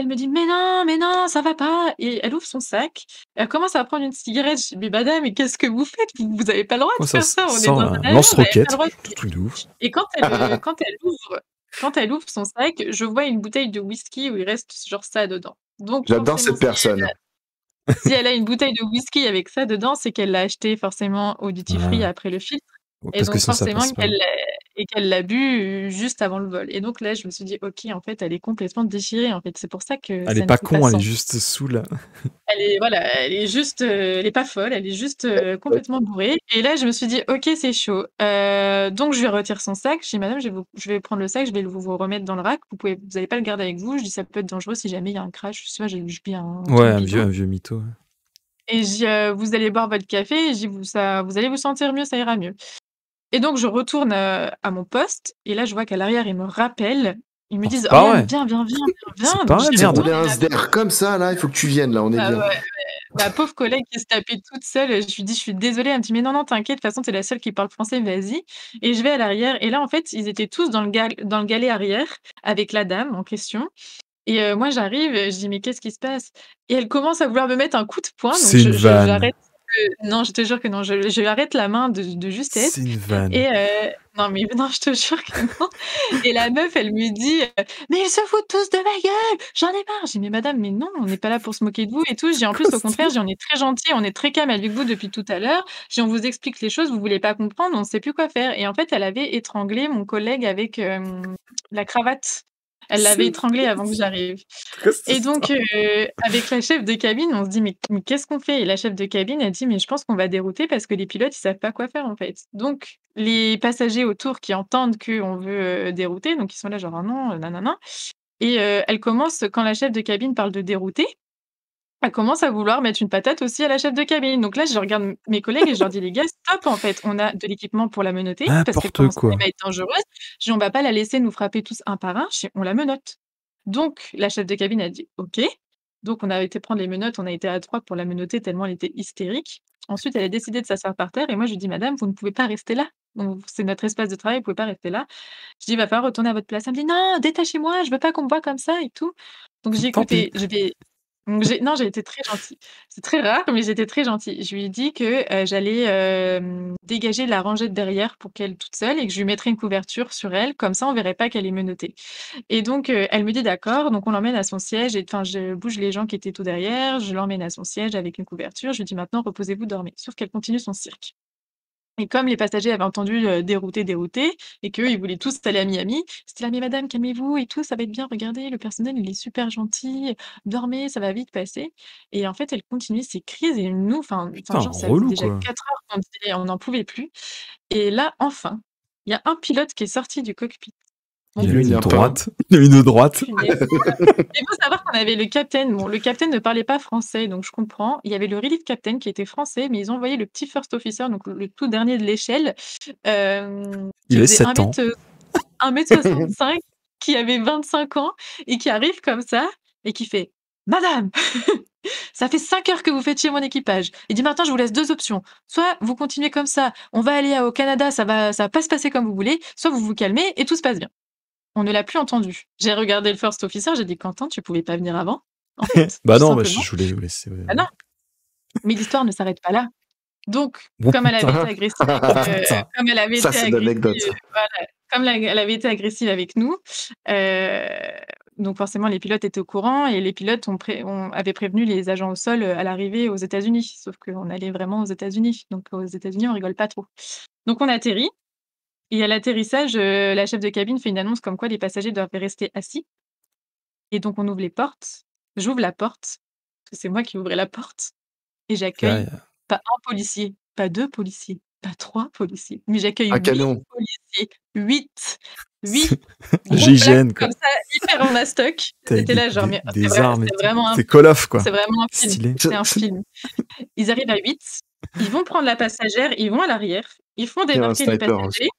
me dit: mais non, ça va pas» et elle ouvre son sac, elle commence à prendre une cigarette. Je dis: «Mais madame, mais qu'est-ce que vous faites? Vous avez pas le droit Oh, de ça faire ça, on est sent dans un un avion, vous avez pas le lance-roquette, droit de» truc de ouf. et quand elle ouvre son sac, je vois une bouteille de whisky où il reste genre ça dedans. Donc J'adore forcément, cette personne. si elle a une bouteille de whisky avec ça dedans, c'est qu'elle l'a acheté forcément au duty free Ah, après le filtre et parce que donc ça forcément passe pas. qu'elle l'a bu, juste avant le vol et donc là, je me suis dit: «OK, en fait, elle est complètement déchirée, en fait, c'est pour ça que Elle est ça ne pas fait pas con, elle est sens». juste saoule. Elle est voilà, elle est juste, elle est pas folle, elle est juste, complètement bourrée et là, je me suis dit: «OK, c'est chaud». Donc je lui retire son sac, je dis: «Madame, je vais prendre le sac, je vais vous remettre dans le rack, vous allez pas le garder avec vous». Je dis: «Ça peut être dangereux si jamais il y a un crash». Je sais pas, je dis un Ouais, truc bidon. un vieux mytho, ouais. Et je dis: «Vous allez boire votre café» et je dis: Vous allez vous sentir mieux, ça ira mieux» et donc je retourne, à mon poste et là, je vois qu'à l'arrière, ils me rappellent. Ils me Oh, disent: c'est pas «Oriane, vrai! viens, viens, viens, viens, C'est viens». pas Donc je vrai, dis: Si «Mais on non, merde! voulait mais un la SDR comme ça, là, il faut que tu viennes, là, on est bah, bien. ouais, ma pauvre collègue qui se tapait toute seule, je lui dis: «Je suis désolée». Elle me dit: «Mais non, non, t'inquiète, de toute façon, tu es la seule qui parle français, vas-y» et je vais à l'arrière et là, en fait, ils étaient tous dans le galet arrière avec la dame en question et moi, j'arrive, je dis: «Mais qu'est-ce qui se passe?» et elle commence à vouloir me mettre un coup de poing donc C'est une vanne. j'arrête. non, je te jure que non. Je lui arrête la main de justesse. C'est une vanne. Et non, mais non, je te jure que non. Et la meuf, elle me dit mais ils se foutent tous de ma gueule, j'en ai marre. J'ai dit mais madame, mais non, on n'est pas là pour se moquer de vous et tout. J'ai en plus, au contraire, on est très gentil, on est très calme avec vous depuis tout à l'heure. On vous explique les choses, vous voulez pas comprendre, on ne sait plus quoi faire. Et en fait, elle avait étranglé mon collègue avec la cravate. Elle l'avait étranglé avant que j'arrive. Et donc, avec la chef de cabine, on se dit mais qu'est-ce qu'on fait? Et la chef de cabine, elle dit mais je pense qu'on va dérouter parce que les pilotes, ils savent pas quoi faire en fait. Donc, les passagers autour qui entendent qu'on veut dérouter, donc ils sont là genre ah non, nanana. Et elle commence, quand la chef de cabine parle de dérouter, elle commence à vouloir mettre une patate aussi à la chef de cabine. Donc là, je regarde mes collègues et je leur dis les gars, stop en fait, on a de l'équipement pour la menotter parce qu'elle N'importe commence quand quoi. même à être dangereuse. Je dis on va pas la laisser nous frapper tous un par un, on la menotte. Donc la chef de cabine a dit OK. Donc on a été prendre les menottes, on a été à 3 pour la menotter tellement elle était hystérique. Ensuite, elle a décidé de s'asseoir par terre et moi je lui dis madame, vous ne pouvez pas rester là. Donc c'est notre espace de travail, vous pouvez pas rester là. Je dis il va falloir retourner à votre place. Elle me dit non, détachez-moi, je veux pas qu'on me voit comme ça et tout. Donc j'ai Tant pis. écouté, je vais donc j'ai été très gentille. C'est très rare, mais j'ai été très gentille. Je lui ai dit que, j'allais, dégager la rangée de derrière pour qu'elle toute seule et que je lui mettrais une couverture sur elle, comme ça on verrait pas qu'elle est menottée. Et donc, elle me dit: «D'accord», donc on l'emmène à son siège et enfin je bouge les gens qui étaient tout derrière, je l'emmène à son siège avec une couverture, je lui dis: «Maintenant reposez-vous, dormez». Sauf qu'elle continue son cirque. Et comme les passagers avaient entendu, dérouter et qu'eux, ils voulaient tous aller à Miami, c'était là: «Mais madame, calmez-vous et tout, ça va être bien, regardez, le personnel, il est super gentil, dormez, ça va vite passer». Et en fait, elle continuait ses crises et nous, Putain, genre, ça faisait relou déjà quoi. 4 heures on n'en pouvait plus. Et là, enfin, il y a un pilote qui est sorti du cockpit. Mon Il a Dieu, mis il y une a pas. droite. Il a mis une droite. punaise. Il faut savoir qu'on avait le capitaine. Bon, le capitaine ne parlait pas français, donc je comprends. Il y avait le relief captain qui était français, mais ils ont envoyé le petit first officer, donc le tout dernier de l'échelle, Il qui avait faisait 7 ans. 1,65 m, qui avait 25 ans et qui arrive comme ça et qui fait: «Madame, ça fait 5 heures que vous faites chier mon équipage. Il dit maintenant je vous laisse 2 options. Soit vous continuez comme ça, on va aller au Canada, ça va pas se passer comme vous voulez, soit vous vous calmez et tout se passe bien». On ne l'a plus entendu. J'ai regardé le first officer, j'ai dit: «Quentin, tu pouvais pas venir avant, en fait, Bah tout non, bah, simplement». je voulais vous laisser. Ah non, mais l'histoire ne s'arrête pas là. Donc, Oh comme elle avait été putain. agressive avec, putain. comme elle avait Ça, été c'est une agressive, anecdote, ça. voilà, comme elle avait été agressive avec nous, heu, donc forcément les pilotes étaient au courant et les pilotes avaient prévenu les agents au sol, à l'arrivée aux États-Unis. Sauf qu'on allait vraiment aux États-Unis, donc aux États-Unis, on rigole pas trop. Donc on atterrit et à l'atterrissage, la chef de cabine fait une annonce comme quoi les passagers doivent rester assis et donc on ouvre les portes. J'ouvre la porte, parce que c'est moi qui ouvrais la porte et Là, j'accueille pas un policier, pas 2 policiers, pas 3 policiers, mais j'accueille Un 8 camion. policiers. 8! 8 gros blacks GIGN quoi. comme ça, hyper en mastoc. Avec J'étais là genre mais des armes et c'est tout. vraiment un C'est Call of quoi. c'est vraiment un film, Stylé. c'est un film. Ils arrivent à 8, ils vont prendre la passagère, ils vont à l'arrière, ils font Il y a un débarquer les sniper aussi. passagers,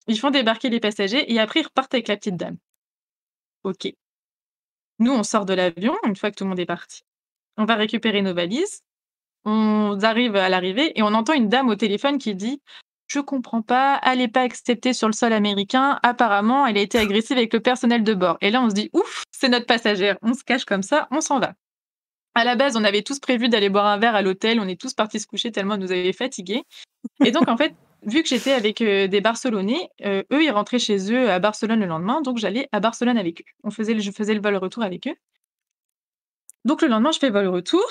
ils font débarquer les passagers et après ils repartent avec la petite dame. OK. Nous, on sort de l'avion, une fois que tout le monde est parti. On va récupérer nos valises. On arrive à l'arrivée et on entend une dame au téléphone qui dit: «Je comprends pas, elle est pas acceptée sur le sol américain. Apparemment, elle a été agressive avec le personnel de bord». Et là, on se dit: «Ouf, c'est notre passagère». On se cache comme ça, on s'en va. À la base, on avait tous prévu d'aller boire un verre à l'hôtel. On est tous partis se coucher tellement elle nous avait fatigués. Et donc, en fait, vu que j'étais avec, des Barcelonais, eux, ils rentraient chez eux à Barcelone le lendemain, donc j'allais à Barcelone avec eux. Je faisais le vol retour avec eux. Donc le lendemain, je fais vol retour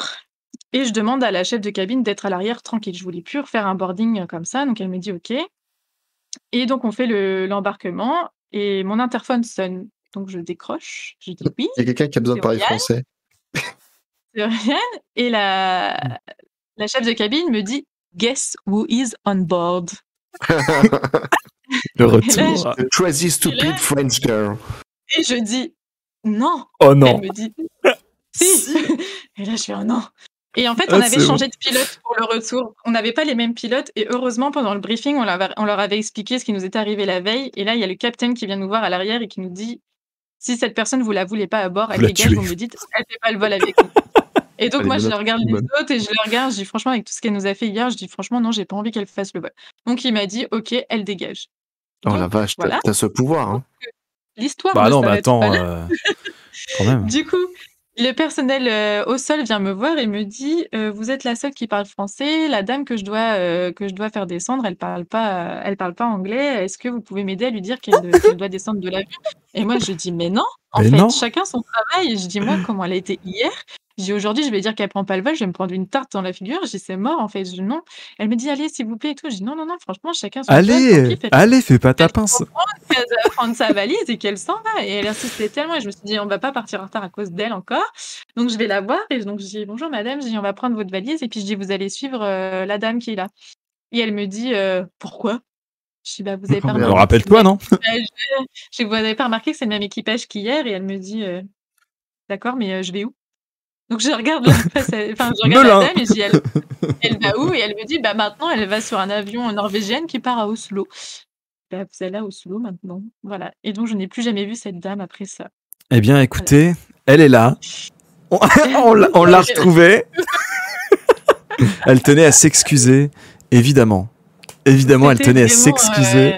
et je demande à la chef de cabine d'être à l'arrière tranquille. Je voulais plus refaire un boarding, comme ça, donc elle me dit: «OK». Et donc on fait l'embarquement et mon interphone sonne. Donc je décroche, je dis: «Oui, Il y a quelqu'un qui a besoin c'est de parler Oriane, français. c'est Oriane». Et la chef de cabine me dit: «Guess who is on board?» Le Et là, retour. The crazy stupid French girl. je dis: «Non». Oh Elle non. me dit: «Si». Et là, je fais: «Oh non». Et en fait, Ah, on avait c'est changé de pilote pour le retour. On n'avait pas les mêmes pilotes et heureusement, pendant le briefing, on leur avait expliqué ce qui nous était arrivé la veille. Et là, il y a le capitaine qui vient nous voir à l'arrière et qui nous dit: «Si cette personne, vous la voulez pas à bord, elle Vous la dégage, tuez. vous me dites, elle fait pas le vol avec nous». Et donc Elle est moi, je bonne, le regarde elle est les bonne. autres et je le regarde, je dis: «Franchement, avec tout ce qu'elle nous a fait hier», je dis: «Franchement, non, j'ai pas envie qu'elle fasse le vol». Donc il m'a dit: «OK, elle dégage». Oh la Donc vache, voilà, t'as ce pouvoir, hein. l'histoire Bah ne non, mais s'arrête pas attends, là. quand même. Du coup, Le personnel au sol vient me voir et me dit vous êtes la seule qui parle français. La dame que je dois faire descendre, elle parle pas anglais. Est-ce que vous pouvez m'aider à lui dire qu'elle doit descendre de l'avion? Et moi, je dis mais non, en Mais fait, non. chacun son travail. Et je dis moi, comment elle a été hier? Je dis aujourd'hui, je vais dire qu'elle prend pas le vol, je vais me prendre une tarte dans la figure. Je dis c'est mort, en fait. Je dis non. Elle me dit allez, s'il vous plaît et tout. Je dis non, non, non, franchement, chacun son job. Tant Allez, pis, faites allez, fais pas ta elle pince. qu'elle doit prendre sa valise et qu'elle s'en va. Et elle insistait tellement. Et je me suis dit on va pas partir en retard à cause d'elle encore. Donc je vais la voir et donc je dis bonjour madame, je dis on va prendre votre valise et puis je dis vous allez suivre la dame qui est là. Et elle me dit pourquoi? Je dis bah vous avez Oh pas Alors, merde. remarqué que c'est le rappelle-toi, même non? équipage. Je dis vous avez pas remarqué que c'est le même équipage qu'hier? Et elle me dit d'accord, mais je vais où? Donc je regarde je regarde la Melun. dame et je dis elle va où? Et elle me dit bah maintenant elle va sur un avion norvégienne qui part à Oslo. Bah vous allez à Oslo maintenant. Voilà. Et donc je n'ai plus jamais vu cette dame après ça. Eh bien, Voilà. écoutez, elle est là. On l'a retrouvée. Elle tenait à s'excuser, évidemment. Évidemment, elle C'était tenait à vraiment, s'excuser.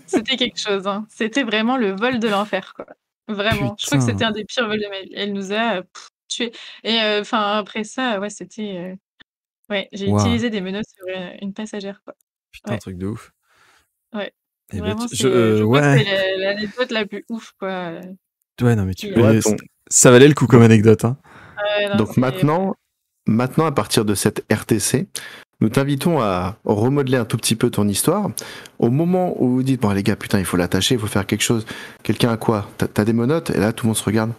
c'était quelque chose, hein. C'était vraiment le vol de l'enfer, quoi. Vraiment. Je crois que Putain. c'était un des pires vols de ma vie. Elle nous a, tués et enfin après ça, ouais, c'était, ouais, j'ai Waouh. utilisé des menottes sur, une passagère, quoi. Putain, Ouais, truc de ouf. ouais. Eh ben, Vraiment, je crois que ouais. c'est l'anecdote la plus ouf, quoi, Ouais, non, mais tu qui peux. Ouais, ton- Ça valait le coup comme anecdote, hein. ouais, non, Donc c'est maintenant, à partir de cette RTC, nous t'invitons à remodeler un tout petit peu ton histoire. Au moment où vous dites, bon les gars, putain, il faut l'attacher, il faut faire quelque chose. Quelqu'un a quoi? T'as des menottes? Et là, tout le monde se regarde.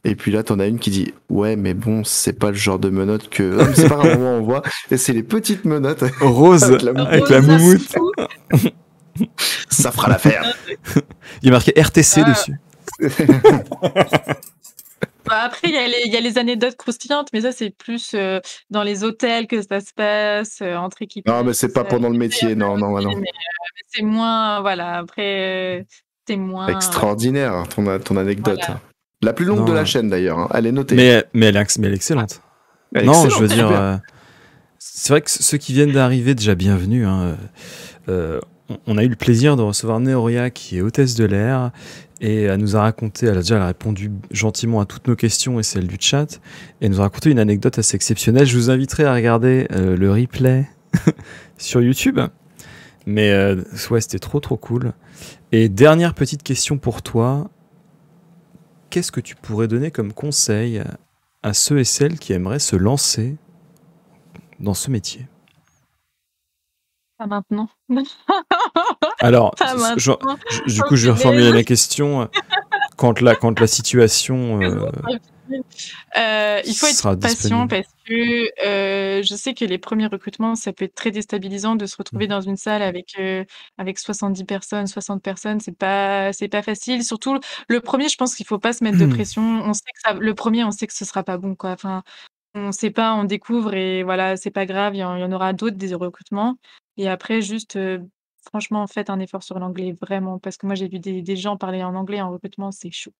Et puis là, t'en as une qui dit, ouais, mais bon, c'est pas le genre de menottes que... Non, mais c'est pas un moment on voit. Et c'est les petites menottes Rose, avec la avec la Rose moumoute. fou. Ça fera l'affaire. Il y a marqué RTC Ah. dessus. Bah, après, il y a les anecdotes croustillantes, mais ça, c'est plus dans les hôtels que ça se passe, entre équipages. Non, mais c'est pas pendant le métier, non. Mais c'est moins, voilà, après, c'est moins. Extraordinaire, ton anecdote. Voilà. La plus longue Non. de la chaîne, d'ailleurs. Hein. Elle est notée. Mais elle est excellente. Elle est Non, excellente, je veux dire, super. c'est vrai que ceux qui viennent d'arriver, déjà bienvenue. Hein. On a eu le plaisir de recevoir Neoria, qui est hôtesse de l'air, et elle nous a raconté, elle a répondu gentiment à toutes nos questions et celles du chat, et elle nous a raconté une anecdote assez exceptionnelle. Je vous inviterai à regarder le replay sur YouTube. Mais ouais, c'était trop cool. Et dernière petite question pour toi. Qu'est-ce que tu pourrais donner comme conseil à ceux et celles qui aimeraient se lancer dans ce métier? Pas maintenant. Alors, Pas maintenant. du coup, je vais reformuler ma question. Quand la situation il faut sera être patient disponible. parce que je sais que les premiers recrutements, ça peut être très déstabilisant de se retrouver dans une salle avec 70 personnes, 60 personnes. C'est pas facile. Surtout le premier, je pense qu'il faut pas se mettre de pression. On sait que le premier, on sait que ce sera pas bon, quoi. Enfin, on sait pas, on découvre et voilà, c'est pas grave. Il y en aura d'autres des recrutements. Et après, juste franchement, faites un effort sur l'anglais, vraiment, parce que moi j'ai vu des gens parler en anglais en recrutement, c'est chaud.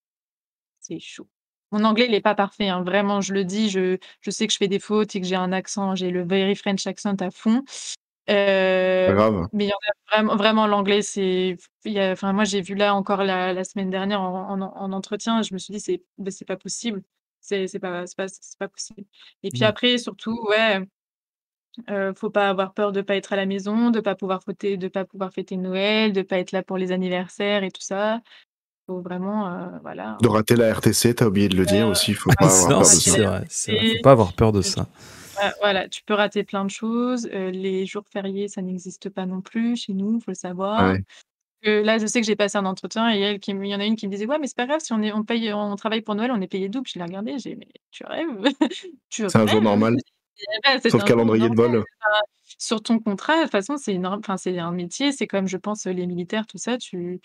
C'est chaud. Mon anglais, il est pas parfait, hein, vraiment, je le dis, je sais que je fais des fautes et que j'ai un accent, j'ai le very French accent à fond. Pas grave. Mais il y en a vraiment l'anglais, enfin moi j'ai vu là encore la semaine dernière en entretien, je me suis dit: C'est pas possible, c'est pas possible». Et puis après surtout, ouais, faut pas avoir peur de pas être à la maison, de pas pouvoir fêter Noël, de pas être là pour les anniversaires et tout ça. Faut vraiment, voilà. De rater la RTC, t'as oublié de le dire aussi, faut pas avoir Non, peur de c'est ça. vrai, c'est vrai. Faut pas avoir peur de ça. Voilà, tu peux rater plein de choses, les jours fériés, ça n'existe pas non plus chez nous, faut le savoir. Ouais. Là, je sais que j'ai passé un entretien et il y en a une qui me disait: «Ouais, mais c'est pas grave si on travaille pour Noël, on est payé double». Je l'ai regardée, j'ai dit: «Mais tu rêves? Tu C'est un jour rêves?» normal Ouais, c'est sur le un jour calendrier de normal. vol. Sur ton contrat, de toute façon, c'est un métier, c'est comme je pense, les militaires, tout ça, tu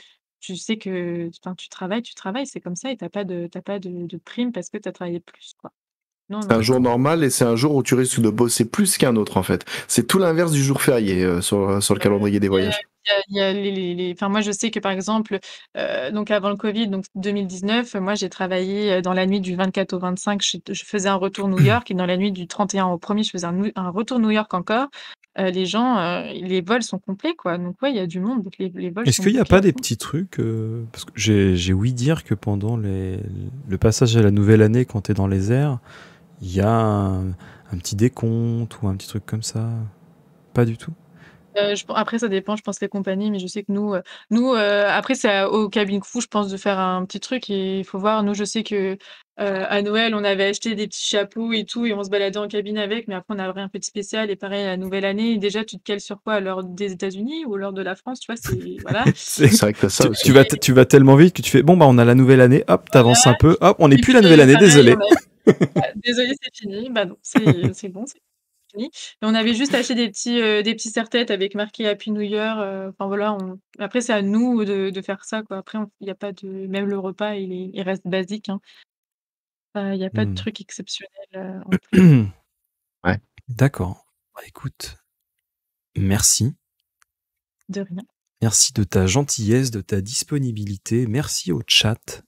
sais que enfin, tu travailles, c'est comme ça et tu pas de prime parce que tu as travaillé plus, quoi. Non, C'est un non. jour normal et c'est un jour où tu risques de bosser plus qu'un autre en fait. C'est tout l'inverse du jour férié sur le calendrier des voyages. il y a enfin, moi, je sais que, par exemple, donc avant le Covid, donc 2019, moi, j'ai travaillé, dans la nuit du 24 au 25, je faisais un retour New York et dans la nuit du 31 au 1er, je faisais un retour New York encore. Les gens, les vols sont complets, quoi. Donc ouais, il y a du monde, donc les vols Est-ce sont qu'il n'y a bouqués pas à des fond. petits trucs parce que j'ai ouï dire que pendant le passage à la nouvelle année, quand tu es dans les airs, il y a un petit décompte ou un petit truc comme ça. Pas du tout. Après ça dépend, je pense, les compagnies, mais je sais que après c'est aux cabines crew, je pense, de faire un petit truc et il faut voir. Nous, je sais que, à Noël, on avait acheté des petits chapeaux et tout et on se baladait en cabine avec, mais après on avait un petit spécial et pareil à la nouvelle année, déjà tu te cales sur quoi? L'heure des États-Unis ou l'heure de la France? Tu vois? C'est voilà. C'est- C'est vrai que t'as ça tu, aussi. tu vas, tu vas tellement vite que tu fais bon, bah on a la nouvelle année, hop, t'avances un peu, hop, on n'est Et plus la puis nouvelle année, pareil, désolé. désolé, c'est fini. Bah non, c'est bon, c'est fini. Et on avait juste acheté des petits serre-têtes avec marqué Happy New Year, enfin voilà, après c'est à nous de faire ça, quoi. Après il y a pas de même le repas, il reste basique, hein. Il y a pas de Hmm. truc exceptionnel, en plus. Ouais. D'accord. Bah, écoute, merci. De rien. Merci de ta gentillesse, de ta disponibilité. Merci au chat.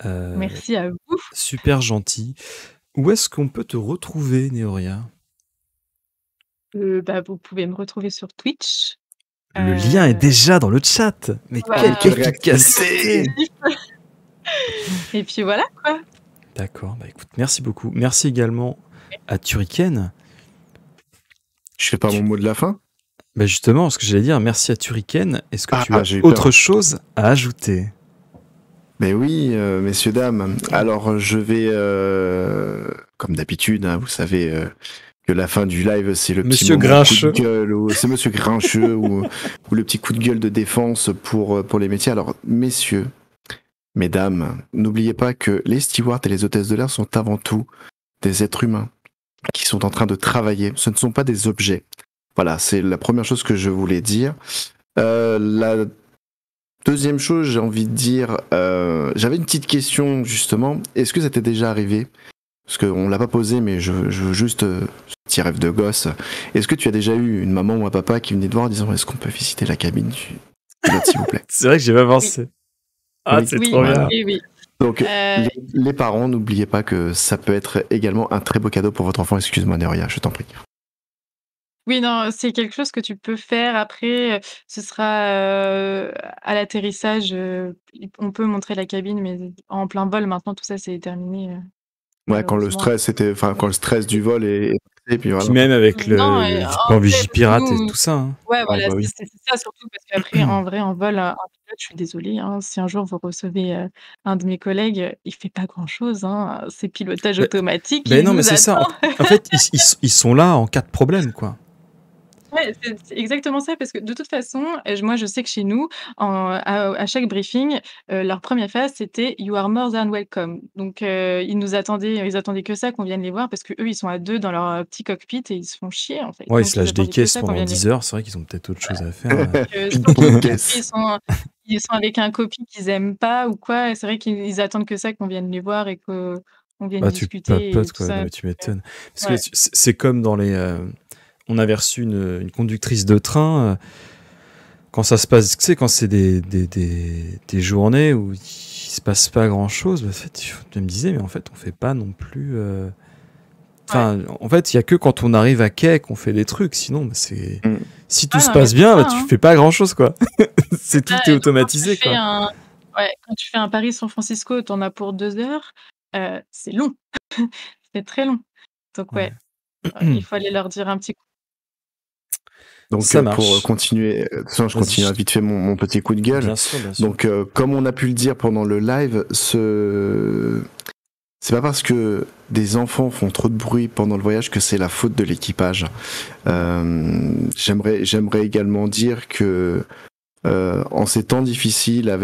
Merci à vous. Super gentil. Où est-ce qu'on peut te retrouver, Néoria? Bah, vous pouvez me retrouver sur Twitch. Le lien est déjà dans le chat. Mais Voilà, quelle quelle efficacité! et puis voilà, quoi. D'accord, bah écoute, merci beaucoup. Merci également à Turrican. Je fais pas mon mot de la fin? Bah justement, ce que j'allais dire, merci à Turrican. Est-ce que tu as j'ai eu autre peur. chose à ajouter? Mais oui, messieurs, dames. Alors, je vais, comme d'habitude, hein, vous savez que la fin du live, c'est le Monsieur petit moment Grincheux. coup de gueule, ou c'est Monsieur Grincheux, ou le petit coup de gueule de défense pour les métiers. Alors, messieurs, mesdames, n'oubliez pas que les stewards et les hôtesses de l'air sont avant tout des êtres humains qui sont en train de travailler. Ce ne sont pas des objets. Voilà, c'est la première chose que je voulais dire. La deuxième chose, j'ai envie de dire, j'avais une petite question justement. Est-ce que ça t'est déjà arrivé? Parce qu'on l'a pas posé, mais je veux juste ce petit rêve de gosse. Est-ce que tu as déjà eu une maman ou un papa qui venait te voir en disant est-ce qu'on peut visiter la cabine du pilote, s'il vous plaît? C'est vrai que j'ai pas pensé. Ah, Oui. c'est Oui, trop bien. oui. Donc, Euh, les parents, n'oubliez pas que ça peut être également un très beau cadeau pour votre enfant. Excuse-moi, Neria, je t'en prie. Oui, non, c'est quelque chose que tu peux faire. Après, ce sera, à l'atterrissage, on peut montrer la cabine, mais en plein vol, maintenant, tout ça, c'est terminé, Ouais, quand le malheureusement. stress du vol est passé, puis voilà. Puis même avec Non, le en plan vrai, Vigipirate et nous tout ça. Hein. ouais, voilà, bah oui. c'est ça surtout parce qu'après, en vrai, en vol, un pilote, je suis désolée, hein, si un jour vous recevez, un de mes collègues, il fait pas grand-chose, hein, c'est pilotage Ben, automatique, ben il non, mais nous c'est ça. attend. En fait, ils sont là en cas de problème, quoi. Ouais, c'est exactement ça, parce que de toute façon, moi, je sais que chez nous, à chaque briefing, leur première phase, c'était «You are more than welcome». Donc, ils attendaient que ça, qu'on vienne les voir, parce qu'eux, ils sont à 2 dans leur, petit cockpit et ils se font chier, en fait. Ouais, ils Donc se ils lâchent des attendaient que caisses ça, qu'on pendant vienne les 10 heures. C'est vrai qu'ils ont peut-être autre chose à faire. surtout Une si caisse. ils sont avec un copie qu'ils aiment pas ou quoi, c'est vrai qu'ils attendent que ça, qu'on vienne les voir et qu'on vienne Bah, tu discuter et papotes, tout quoi. Non, ça. mais tu m'étonnes. Parce que Ouais. c'est comme dans les. On avait reçu une conductrice de train. Quand ça se passe, tu sais, quand c'est des journées où il se passe pas grand chose, bah, en fait, je me disais, mais en fait, on fait pas non plus. Enfin, en fait, il y a que quand on arrive à quai qu'on fait des trucs. Sinon, bah, c'est. Mm. Si tout Ah se non, mais passe c'est bien, ça, bah, tu hein. fais pas grand chose, quoi. C'est tout Ah, est et donc automatisé, quoi. quand tu fais un Paris-San Francisco, tu en as pour 2 heures, c'est long. C'est très long. Donc Ouais. il faut aller leur dire un petit coup. Donc, Ça pour marche. continuer, de toute façon, je Vas-y. continue vite fait mon petit coup de gueule. Bien sûr, bien sûr. Donc, comme on a pu le dire pendant le live, c'est pas parce que des enfants font trop de bruit pendant le voyage que c'est la faute de l'équipage. J'aimerais également dire que en ces temps difficiles,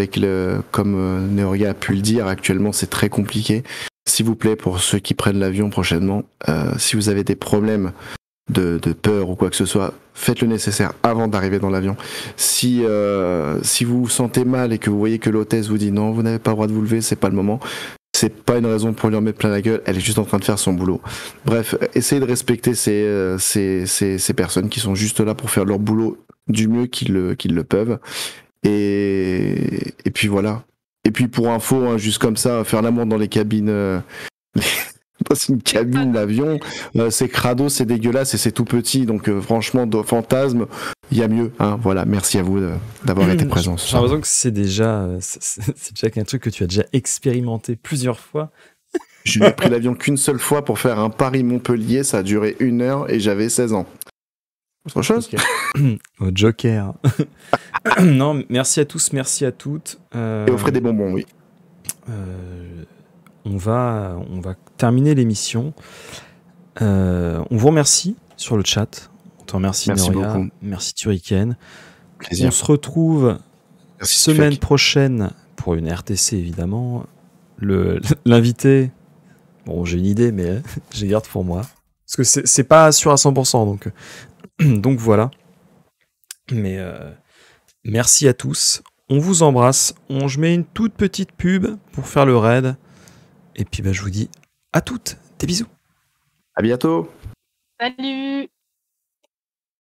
comme Neoria a pu le dire, actuellement c'est très compliqué. S'il vous plaît, pour ceux qui prennent l'avion prochainement, si vous avez des problèmes de peur ou quoi que ce soit, faites le nécessaire avant d'arriver dans l'avion. Si vous vous sentez mal et que vous voyez que l'hôtesse vous dit non, vous n'avez pas le droit de vous lever, c'est pas le moment. C'est pas une raison pour lui en mettre plein la gueule, elle est juste en train de faire son boulot. Bref, essayez de respecter ces personnes qui sont juste là pour faire leur boulot du mieux qu'ils le peuvent. Et puis voilà. Et puis pour info, hein, juste comme ça, faire l'amour dans les cabines, dans une cabine d'avion, c'est crado, c'est dégueulasse et c'est tout petit. Donc franchement, fantasme, il y a mieux. Hein, voilà, merci à vous d'avoir été présents. J'ai l'impression que c'est déjà un truc que tu as déjà expérimenté plusieurs fois. Je n'ai pris l'avion qu'une seule fois pour faire un Paris-Montpellier, ça a duré 1 heure et j'avais 16 ans. Autre chose ? Au Joker. Non, merci à tous, merci à toutes. Et offrez des bonbons, oui. On va terminer l'émission. On vous remercie sur le chat. On te remercie, Merci Noria. beaucoup. Merci, Turrican. Plaisir. On se retrouve Merci, semaine Sifek. prochaine pour une RTC, évidemment. L'invité, bon, j'ai une idée, mais je les garde pour moi. Parce que c'est pas sûr à 100%, donc voilà. Mais merci à tous. On vous embrasse. Je mets une toute petite pub pour faire le raid. Et puis je vous dis à toutes. Des bisous. À bientôt. Salut!